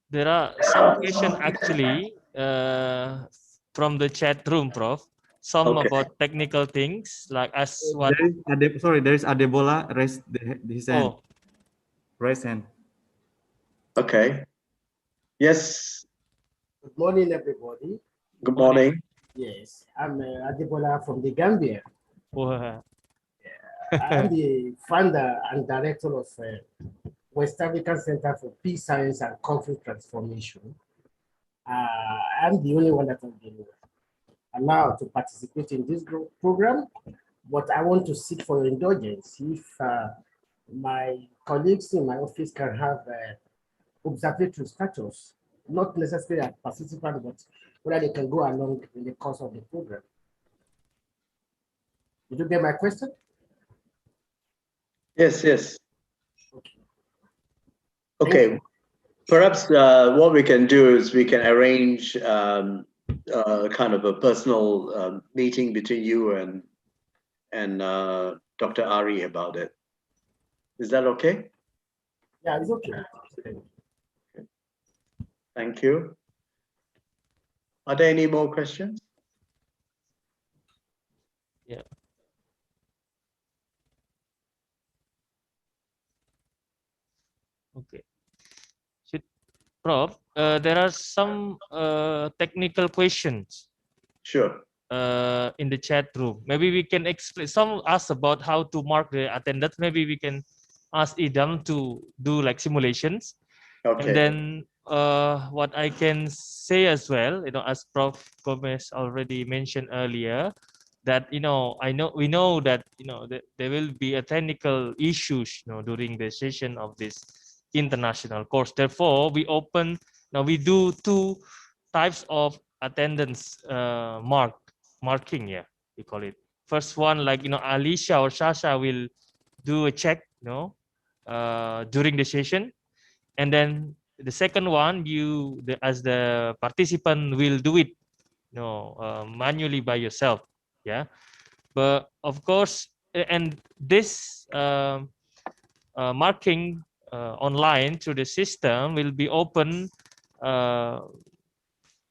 There are some questions actually from the chat room, Prof. Some Okay. about technical things, like as what. There is Adebola raised his hand. Oh. Raise hand. Okay. Yes. Good morning, everybody. Good morning. Yes, I'm Adebola from the Gambia. Wow. I'm the founder and director of West African Center for Peace Science and Conflict Transformation. I'm the only one that has been allowed to participate in this program, but I want to seek for your indulgence if my colleagues in my office can have observatory status, not necessarily as participant, but whether they can go along in the course of the program. Did you get my question? Yes, yes. Okay. Perhaps what we can do is we can arrange kind of a personal meeting between you and Dr. Arie about it. Is that okay? Yeah, it's okay. Thank you. Are there any more questions? Yeah. Okay. Prof, there are some technical questions. Sure. In the chat room. Maybe we can explain. Some ask about how to mark the attendance. Maybe we can ask Idam to do like simulations. Okay. And then what I can say as well, as Prof. Gomes already mentioned earlier, that we know that that there will be a technical issues during the session of this international course. Therefore, we do two types of attendance marking, we call it. First one, like Alicia or Sasha will do a check during the session, and then the second one, as the participant will do it manually by yourself. But of course, and this marking online through the system will be open.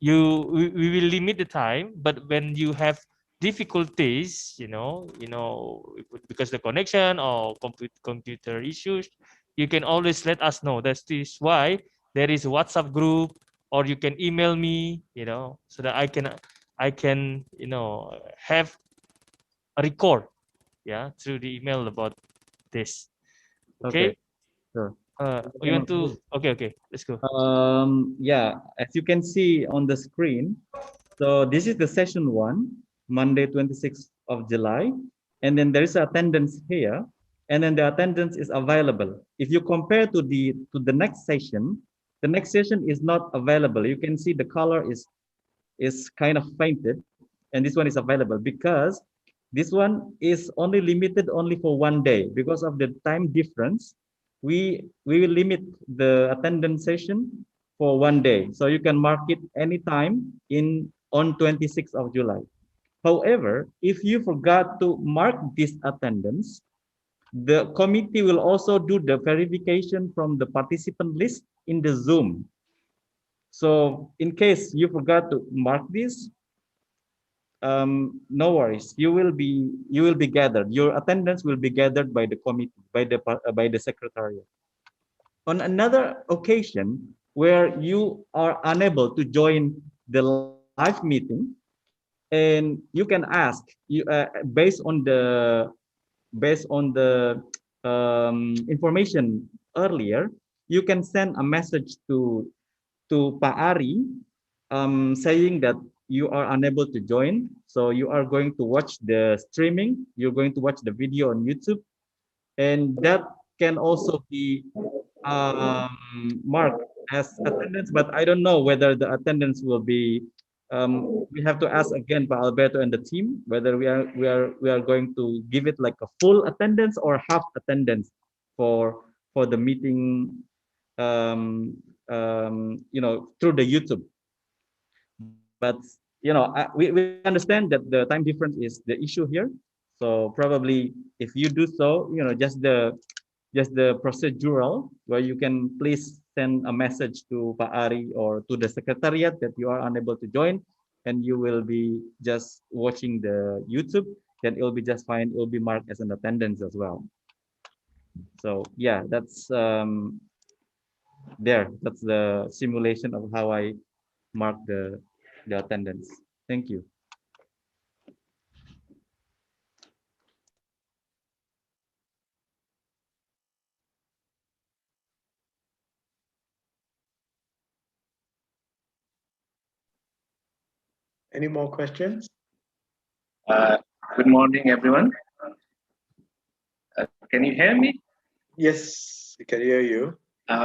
We will limit the time, but when you have difficulties, because the connection or computer issues, you can always let us know. That is why there is a WhatsApp group, or you can email me, so that I can have a record, through the email about this. Okay. Sure. We want to. Okay. Let's go. Yeah, as you can see on the screen, so this is the session 1, Monday, 26th of July, and then there is attendance here, and then the attendance is available. If you compare to the next session, the next session is not available. You can see the color is kind of fainted, and this one is available because this one is only limited only for 1 day because of the time difference. We will limit the attendance session for 1 day, so you can mark it anytime on 26th of July. However, if you forgot to mark this attendance, the committee will also do the verification from the participant list in the Zoom. So in case you forgot to mark this, no worries. You will be gathered. Your attendance will be gathered by the committee, by the secretariat. on another occasion where you are unable to join the live meeting, and you can ask you based on the information earlier, you can send a message to Pak Arie, saying that you are unable to join, so you are going to watch the streaming, you're going to watch the video on YouTube, and that can also be marked as attendance, but I don't know whether the attendance will be. We have to ask again, Pak Alberto and the team, whether we are going to give it like a full attendance or half attendance for the meeting, through the YouTube. But we understand that the time difference is the issue here. So probably if you do so, just the procedural, where you can please send a message to Pak Arie or to the secretariat that you are unable to join, and you will be just watching the YouTube, then it will be just fine. It will be marked as an attendance as well. So yeah, that's that's the simulation of how I mark the attendance. Thank you. Any more questions? Good morning, everyone. Can you hear me? Yes, we can hear you.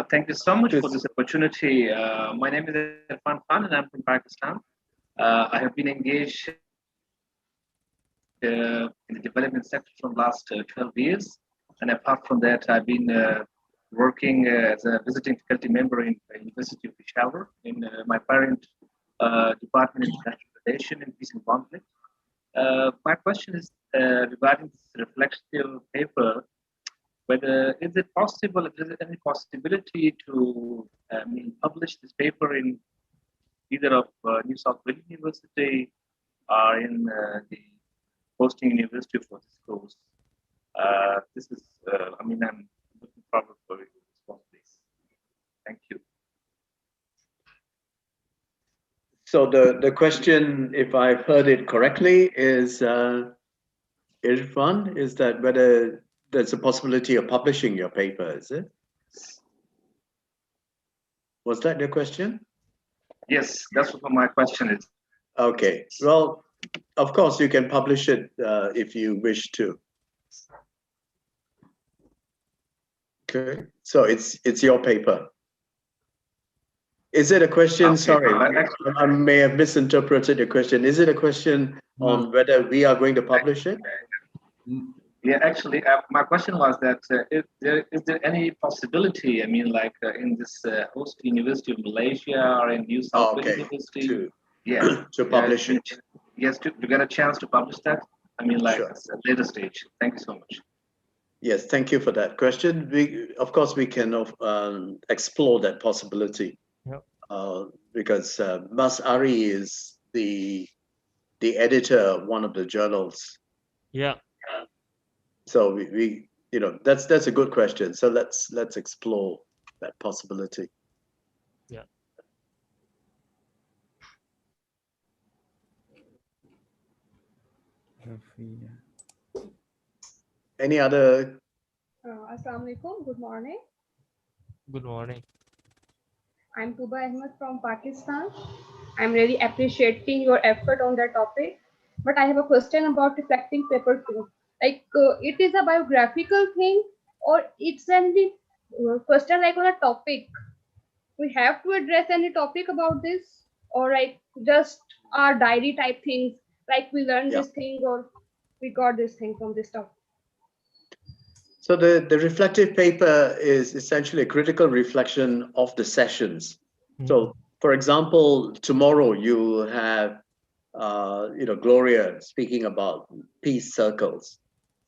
Thank you so much for this opportunity. My name is Irfan Khan and I'm from Pakistan. I have been engaged in the development sector from last 12 years. And apart from that, I've been working as a visiting faculty member in the University of Peshawar in my parent department in international relations and peace and conflict. My question is regarding this reflective paper. Whether is it possible? Is there any possibility to publish this paper in either of New South Wales University or in the hosting university for this course? This is, I'm looking forward for your response, please. Thank you. So the question, if I've heard it correctly, is Irfan, is that whether there's a possibility of publishing your paper, is it? Was that the question? Yes, that's what my question is. Okay, well, of course you can publish it if you wish to. Okay, so it's your paper. Is it a question? Okay. Sorry, I may have misinterpreted your question. Is it a question on whether we are going to publish it? Yeah, actually, my question was that is there any possibility? In this host University of Malaysia or in New South Wales University, to publish it. Yes, to get a chance to publish that. Sure. At a later stage. Thank you so much. Yes, thank you for that question. Of course, we can explore that possibility. Yep. Because Mas Arie is the editor of one of the journals. Yeah. So we that's a good question. So let's explore that possibility. Yeah. Any other? Assalamualaikum. Good morning. Good morning. I'm Tuba Ahmed from Pakistan. I'm really appreciating your effort on that topic. But I have a question about reflecting paper too. It is a biographical thing, or it's only question on a topic. We have to address any topic about this, or just our diary type things, we learned this thing or we got this thing from this topic. So the reflective paper is essentially a critical reflection of the sessions. Mm-hmm. So, for example, tomorrow you have, Gloria speaking about peace circles.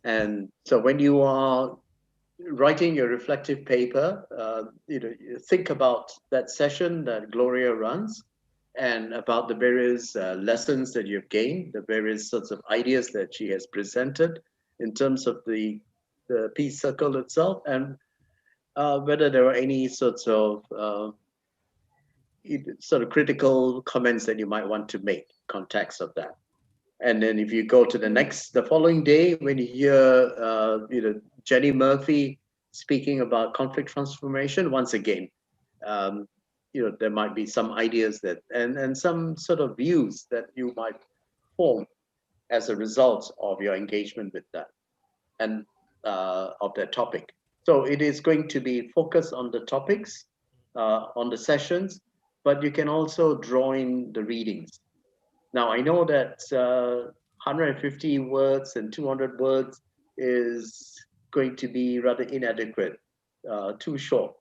And so when you are writing your reflective paper, you think about that session that Gloria runs and about the various lessons that you've gained, the various sorts of ideas that she has presented in terms of the peace circle itself, and whether there are any sorts of sort of critical comments that you might want to make, context of that. And then if you go to the following day, when you hear, Jenny Murphy speaking about conflict transformation, once again, there might be some ideas that, and some sort of views that you might form as a result of your engagement with that and of that topic. So it is going to be focused on the topics, on the sessions, but you can also draw in the readings. Now, I know that 150 words and 200 words is going to be rather inadequate, too short.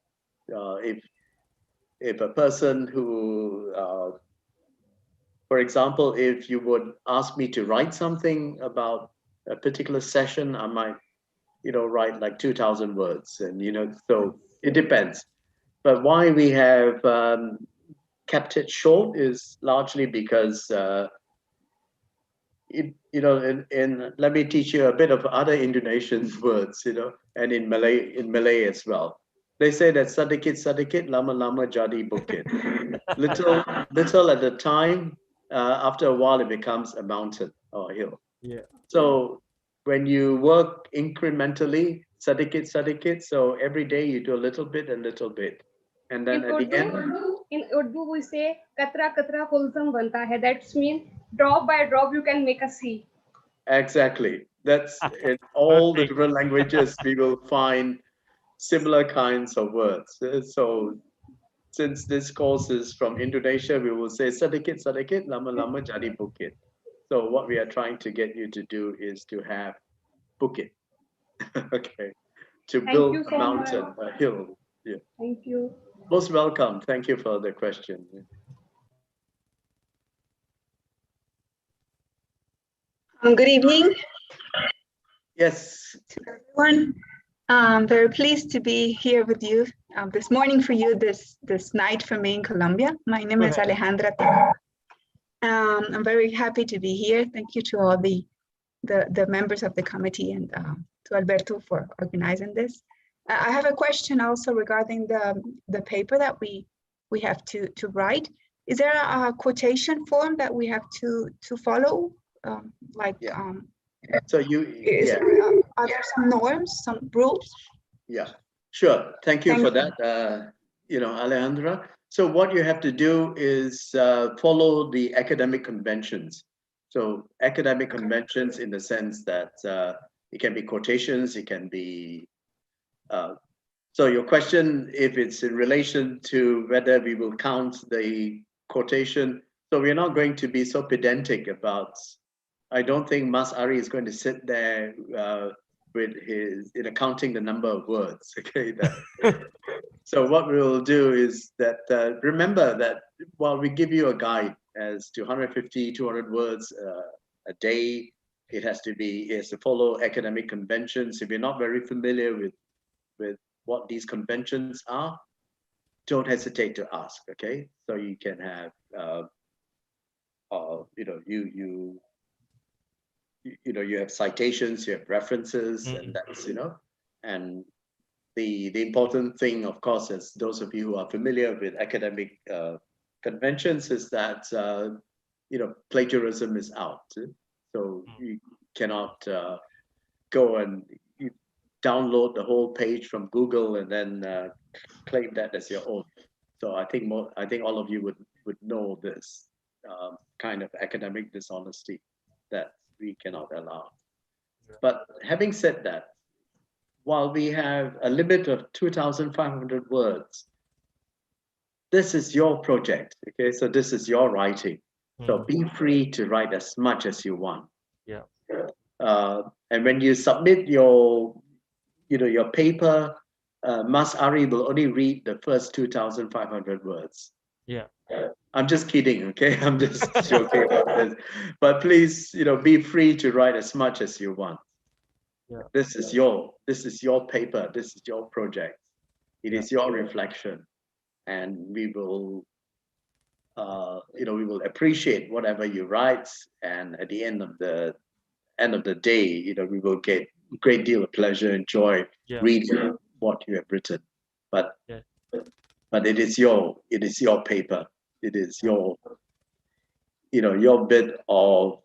If a person who, for example, if you would ask me to write something about a particular session, I might, write like 2,000 words, and so it depends. But why we have kept it short is largely because let me teach you a bit of other Indonesian words, and in Malay as well. They say that sedikit lama-lama jadi bukit. little at a time, after a while it becomes a mountain or a hill. Yeah. So when you work incrementally, sedikit, so every day you do a little bit, and then at the end. In Urdu, we say katra katra kulzam banta hai. That means drop by drop you can make a sea. Exactly. That's in all the different languages. We will find similar kinds of words. So since this course is from Indonesia, we will say sedikit lama-lama jadi bukit. So what we are trying to get you to do is to have bukit. Okay. To build a mountain, a hill. Yeah. Thank you. Most welcome. Thank you for the question. Good evening. Yes. To everyone. I'm very pleased to be here with you this morning for you, this night for me in Colombia. My name is Alejandra. I'm very happy to be here. Thank you to all the members of the committee and to Alberto for organizing this. I have a question also regarding the paper that we have to write. Is there a quotation form that we have to follow? So are there some norms, some rules? Yeah, sure. Thank you for that, Alejandra. So what you have to do is follow the academic conventions. So academic conventions in the sense that it can be quotations, it can be. So your question, if it's in relation to whether we will count the quotation, so we're not going to be so pedantic about. I don't think Mas Arie is going to sit there with his counting the number of words. Okay. So what we will do is that remember that while we give you a guide as to 150, 200 words a day, it has to follow academic conventions. If you're not very familiar with what these conventions are, don't hesitate to ask. Okay. So you can have you have citations, you have references, and that's, and the important thing, of course, as those of you who are familiar with academic conventions, is that, plagiarism is out. So you cannot go and download the whole page from Google and then claim that as your own. So I think all of you would know this kind of academic dishonesty that we cannot allow. But having said that, while we have a limit of 2,500 words, this is your project, okay? So this is your writing. So be free to write as much as you want. Yeah. And when you submit your paper, Mas Arie will only read the first 2,500 words. Yeah. I'm just kidding, okay? I'm just joking about this. But please, be free to write as much as you want. Yeah. This is your paper. This is your project. It is your reflection, and we will, we will appreciate whatever you write. And at the end of the day, we will get a great deal of pleasure and joy reading what you have written. but Yeah. but it is your paper. It is your your bit of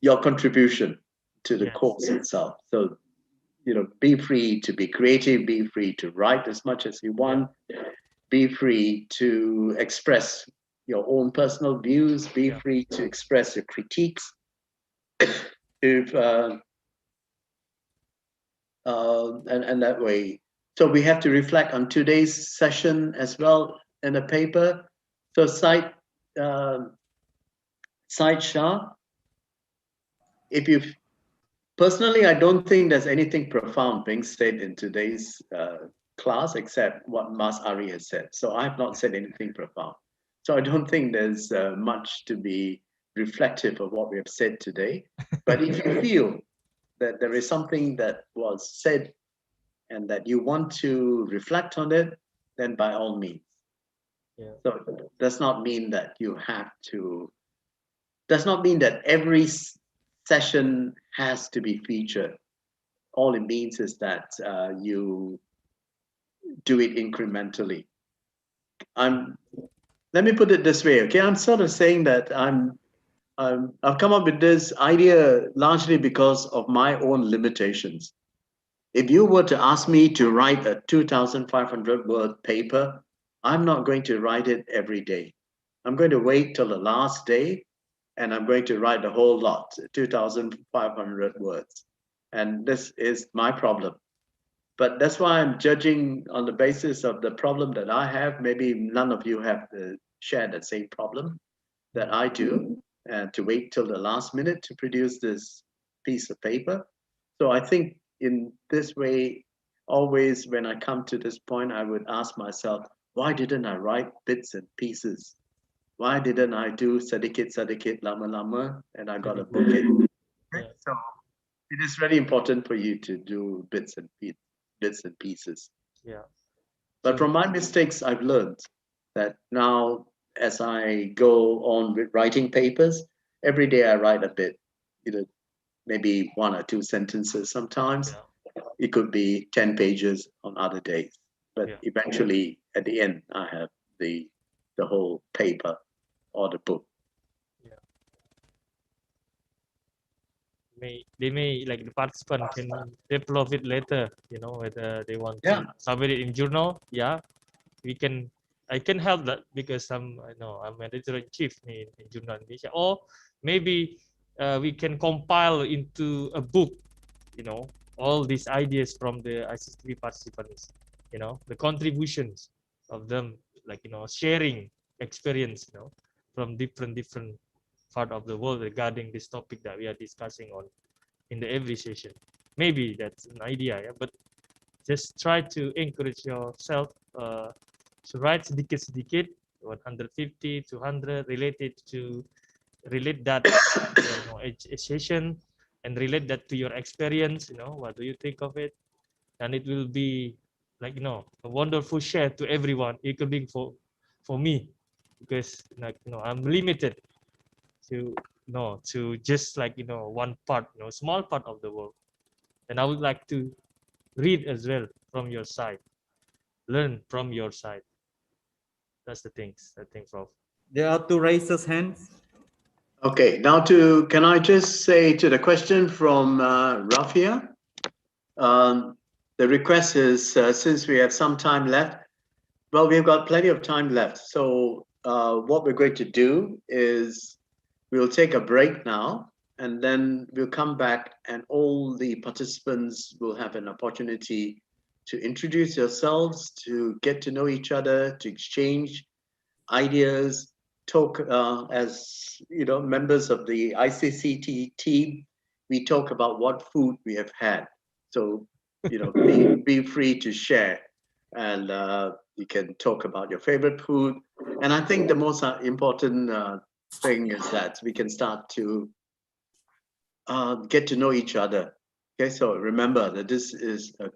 your contribution to the course itself. So be free to be creative, be free to write as much as you want, be free to express your own personal views, be free to express your critiques. If and that way. So we have to reflect on today's session as well in a paper. So Said Shah, if you personally, I don't think there's anything profound being said in today's class except what Mas Arie has said. So I have not said anything profound. So I don't think there's much to be reflective of what we have said today. But if you feel that there is something that was said and that you want to reflect on it, then by all means. So it does not mean that you have to, does not mean that every session has to be featured. All it means is that you do it incrementally. Let me put it this way, okay? I'm sort of saying that I've come up with this idea largely because of my own limitations. If you were to ask me to write a 2,500 word paper, I'm not going to write it every day. I'm going to wait till the last day and I'm going to write the whole lot, 2,500 words. And this is my problem. But that's why I'm judging on the basis of the problem that I have. Maybe none of you have shared the same problem that I do, and to wait till the last minute to produce this piece of paper. So I think in this way, always when I come to this point, I would ask myself, why didn't I write bits and pieces? Why didn't I do sedikit, lama, and I got a bouquet? So it is very important for you to do bits and pieces. Yeah. But from my mistakes, I've learned that now as I go on with writing papers, every day I write a bit, maybe 1 or 2 sentences sometimes. It could be 10 pages on other days. But eventually, at the end, I have the whole paper or the book. They may like the participant can develop it later, whether they want to submit it in journal. I can help that because I'm editor-in-chief in Journal Indonesia. Or maybe we can compile into a book, all these ideas from the ICCP participants, the contributions of them, sharing experience, from different part of the world regarding this topic that we are discussing on in the every session. Maybe that's an idea, but just try to encourage yourself to write sedikit-sedikit, 150, 200, relate that a session and relate that to your experience. What do you think of it? And it will be like a wonderful share to everyone, including for me, because I'm limited to just one part, small part of the world. And I would like to read as well from your side, learn from your side. That's the things I think, Prof. There are 2 raised hands. Okay, now can I just say to the question from Rafia? The request is, since we have some time left, well, we've got plenty of time left. So what we're going to do is we'll take a break now, and then we'll come back and all the participants will have an opportunity to introduce yourselves, to get to know each other, to exchange ideas, talk as members of the ICCT team. We talk about what food we have had. So be free to share, and you can talk about your favorite food. And I think the most important thing is that we can start to get to know each other. Okay, so remember that this is a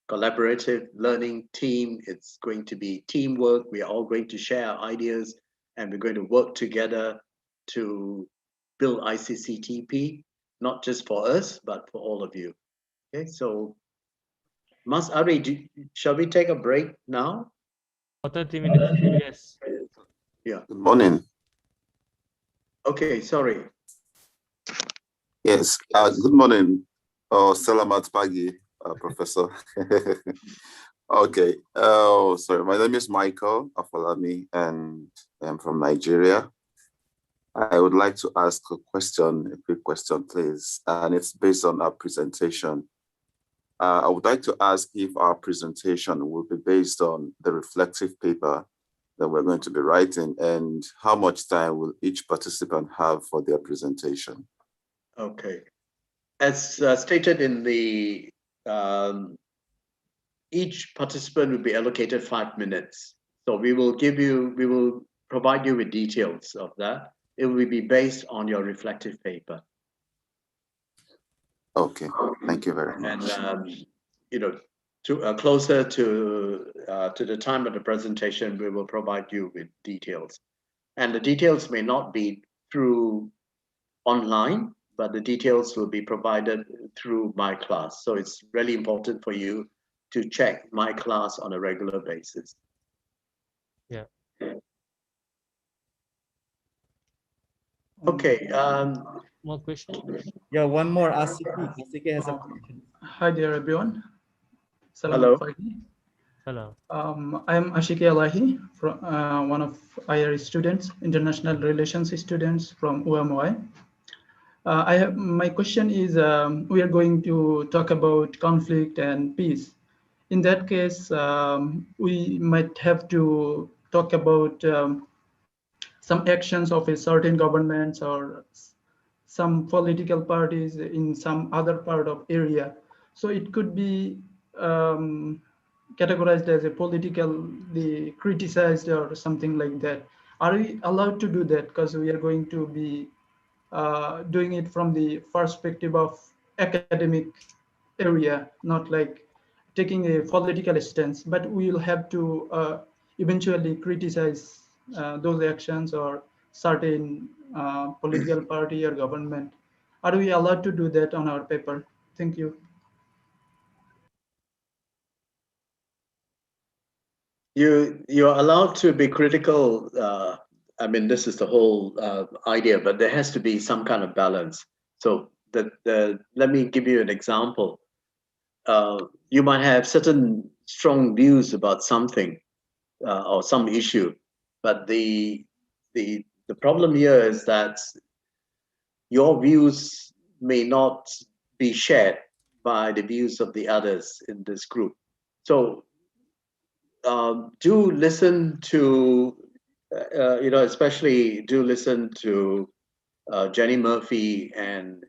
collaborative learning team. It's going to be teamwork. We are all going to share our ideas, and we're going to work together to build ICCTP, not just for us, but for all of you. Okay, so Arie, shall we take a break now? 30 minutes, yes. Yeah. Good morning. Okay, sorry. Yes, good morning. Selamat pagi, Professor. Okay, sorry, my name is Michael Afalami and I'm from Nigeria. I would like to ask a quick question, please, and it's based on our presentation. I would like to ask if our presentation will be based on the reflective paper that we're going to be writing, and how much time will each participant have for their presentation? Okay. As stated in the, each participant will be allocated 5 minutes. So we will provide you with details of that. It will be based on your reflective paper. Okay, thank you very much. And you know, closer to the time of the presentation, we will provide you with details. And the details may not be through online, but the details will be provided through my class. So it's really important for you to check my class on a regular basis. Yeah. Okay. More questions? Yeah, one more. Asiki. Asiki has a question. Hi there, everyone. Hello. Hello. I am Ashiki Alahi, from, one of IRE students, international relations students from UMY. My question is, we are going to talk about conflict and peace. In that case, we might have to talk about some actions of a certain governments or some political parties in some other part of area. So it could be categorized as a politically criticized or something like that. Are we allowed to do that? Because we are going to be doing it from the perspective of academic area, not like taking a political stance, but we will have to eventually criticize those actions or certain political party or government. Are we allowed to do that on our paper? Thank you. You're allowed to be critical. I mean, this is the whole idea, but there has to be some kind of balance. So let me give you an example. You might have certain strong views about something or some issue, but the problem here is that your views may not be shared by the views of the others in this group. So do listen to, especially do listen to Jenny Murphy and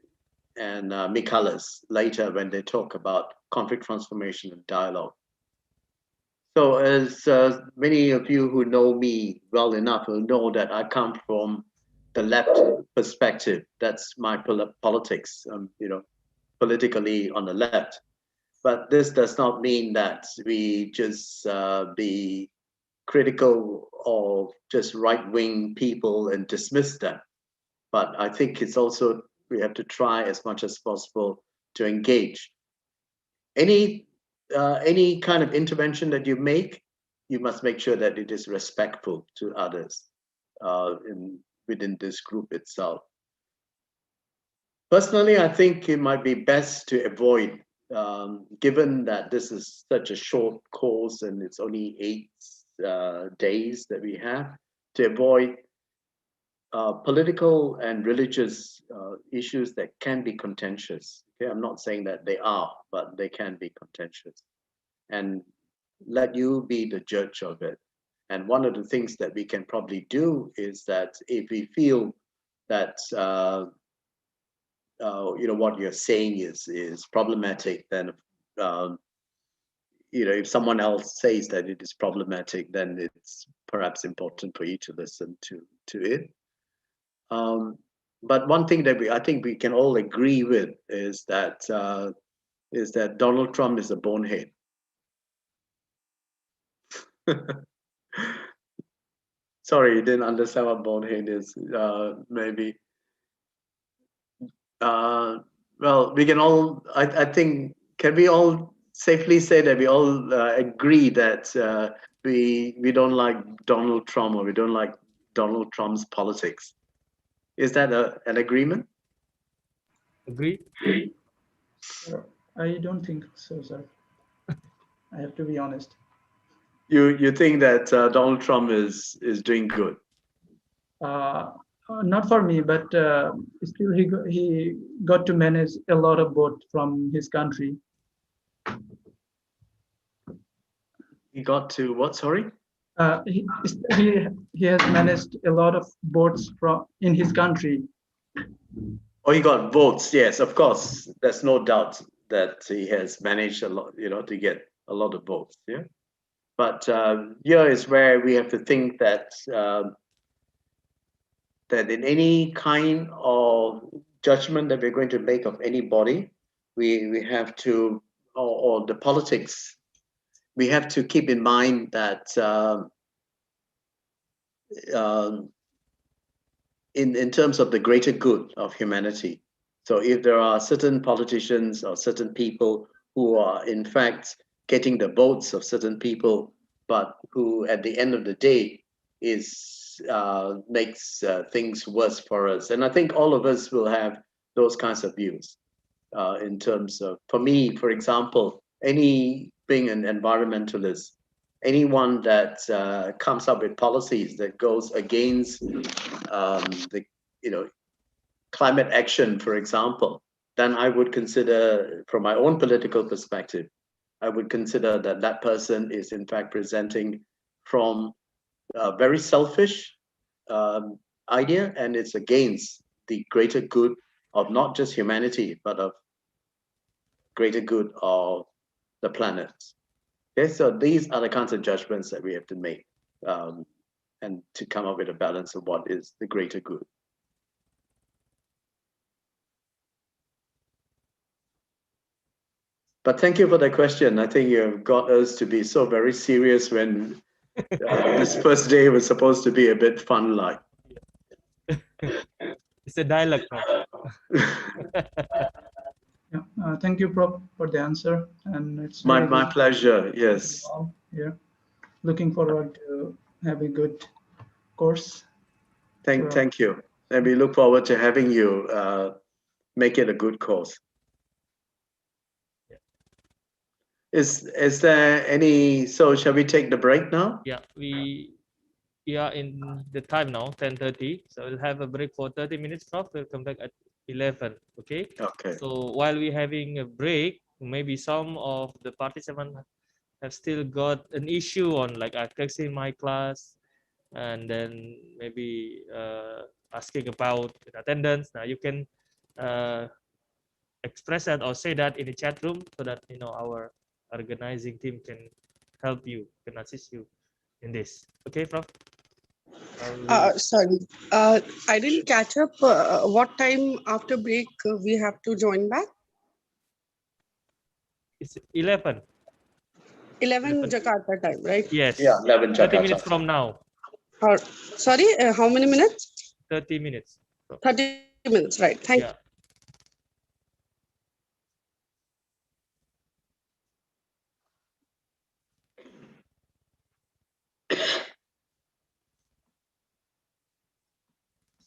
Michalis later when they talk about conflict transformation and dialogue. So as many of you who know me well enough will know that I come from the left perspective. That's my politics, politically on the left. But this does not mean that we just be critical of just right-wing people and dismiss them. But I think it's also, we have to try as much as possible to engage. Any kind of intervention that you make, you must make sure that it is respectful to others within this group itself. Personally, I think it might be best to avoid, given that this is such a short course and it's only 8 days that we have, to avoid political and religious issues that can be contentious. Okay, I'm not saying that they are, but they can be contentious. And let you be the judge of it. And one of the things that we can probably do is that if we feel that what you're saying is problematic, then if someone else says that it is problematic, then it's perhaps important for you to listen to it. But one thing that I think we can all agree with is that Donald Trump is a bonehead. Sorry, you didn't understand what bonehead is, maybe. Well, we can all, I think, can we all safely say that we all agree that we don't like Donald Trump, or we don't like Donald Trump's politics. Is that an agreement? Agree? I don't think so, sir. I have to be honest. You think that Donald Trump is doing good? Not for me, but still he got to manage a lot of boats from his country. He got to what? Sorry. He has managed a lot of boats in his country. Oh, he got votes. Yes, of course. There's no doubt that he has managed a lot, to get a lot of votes. Yeah. But here is where we have to think that that in any kind of judgment that we're going to make of anybody, we have to, or the politics, we have to keep in mind that in terms of the greater good of humanity. So if there are certain politicians or certain people who are in fact getting the votes of certain people, but who at the end of the day makes things worse for us. And I think all of us will have those kinds of views in terms of, for me, for example, being an environmentalist, anyone that comes up with policies that goes against the climate action, for example, then I would consider, from my own political perspective, I would consider that that person is in fact presenting from a very selfish idea, and it's against the greater good of not just humanity, but of greater good of the planet. Okay, so these are the kinds of judgments that we have to make and to come up with a balance of what is the greater good. But thank you for the question. I think you've got us to be so very serious when this first day was supposed to be a bit fun-like. It's a dialogue. Thank you, Prof, for the answer. And it's my pleasure. Yes. Yeah. Looking forward to have a good course. Thank you. And we look forward to having you make it a good course. Is there any, so shall we take the break now? Yeah, we are in the time now, 10:30. So we'll have a break for 30 minutes, Prof. We'll come back at 11, okay? Okay. So while we're having a break, maybe some of the participants have still got an issue on like accessing my class, and then maybe asking about attendance. Now you can express that or say that in the chat room so that our organizing team can help you, can assist you in this. Okay, Prof? Sorry, I didn't catch up. What time after break we have to join back? It's 11. 11 Jakarta time, right? Yes. Yeah, 11 Jakarta. 30 minutes from now. Sorry, how many minutes? 30 minutes. 30 minutes, right. Thank you.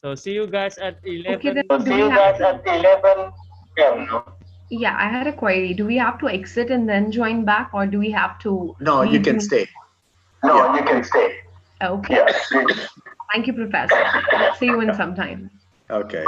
So see you guys at 11. Okay, then see you guys at 11 p.m. Yeah, I had a query. Do we have to exit and then join back, or do we have to? No, you can stay. No, you can stay. Okay. Yeah. Thank you, Professor. See you in some time. Okay.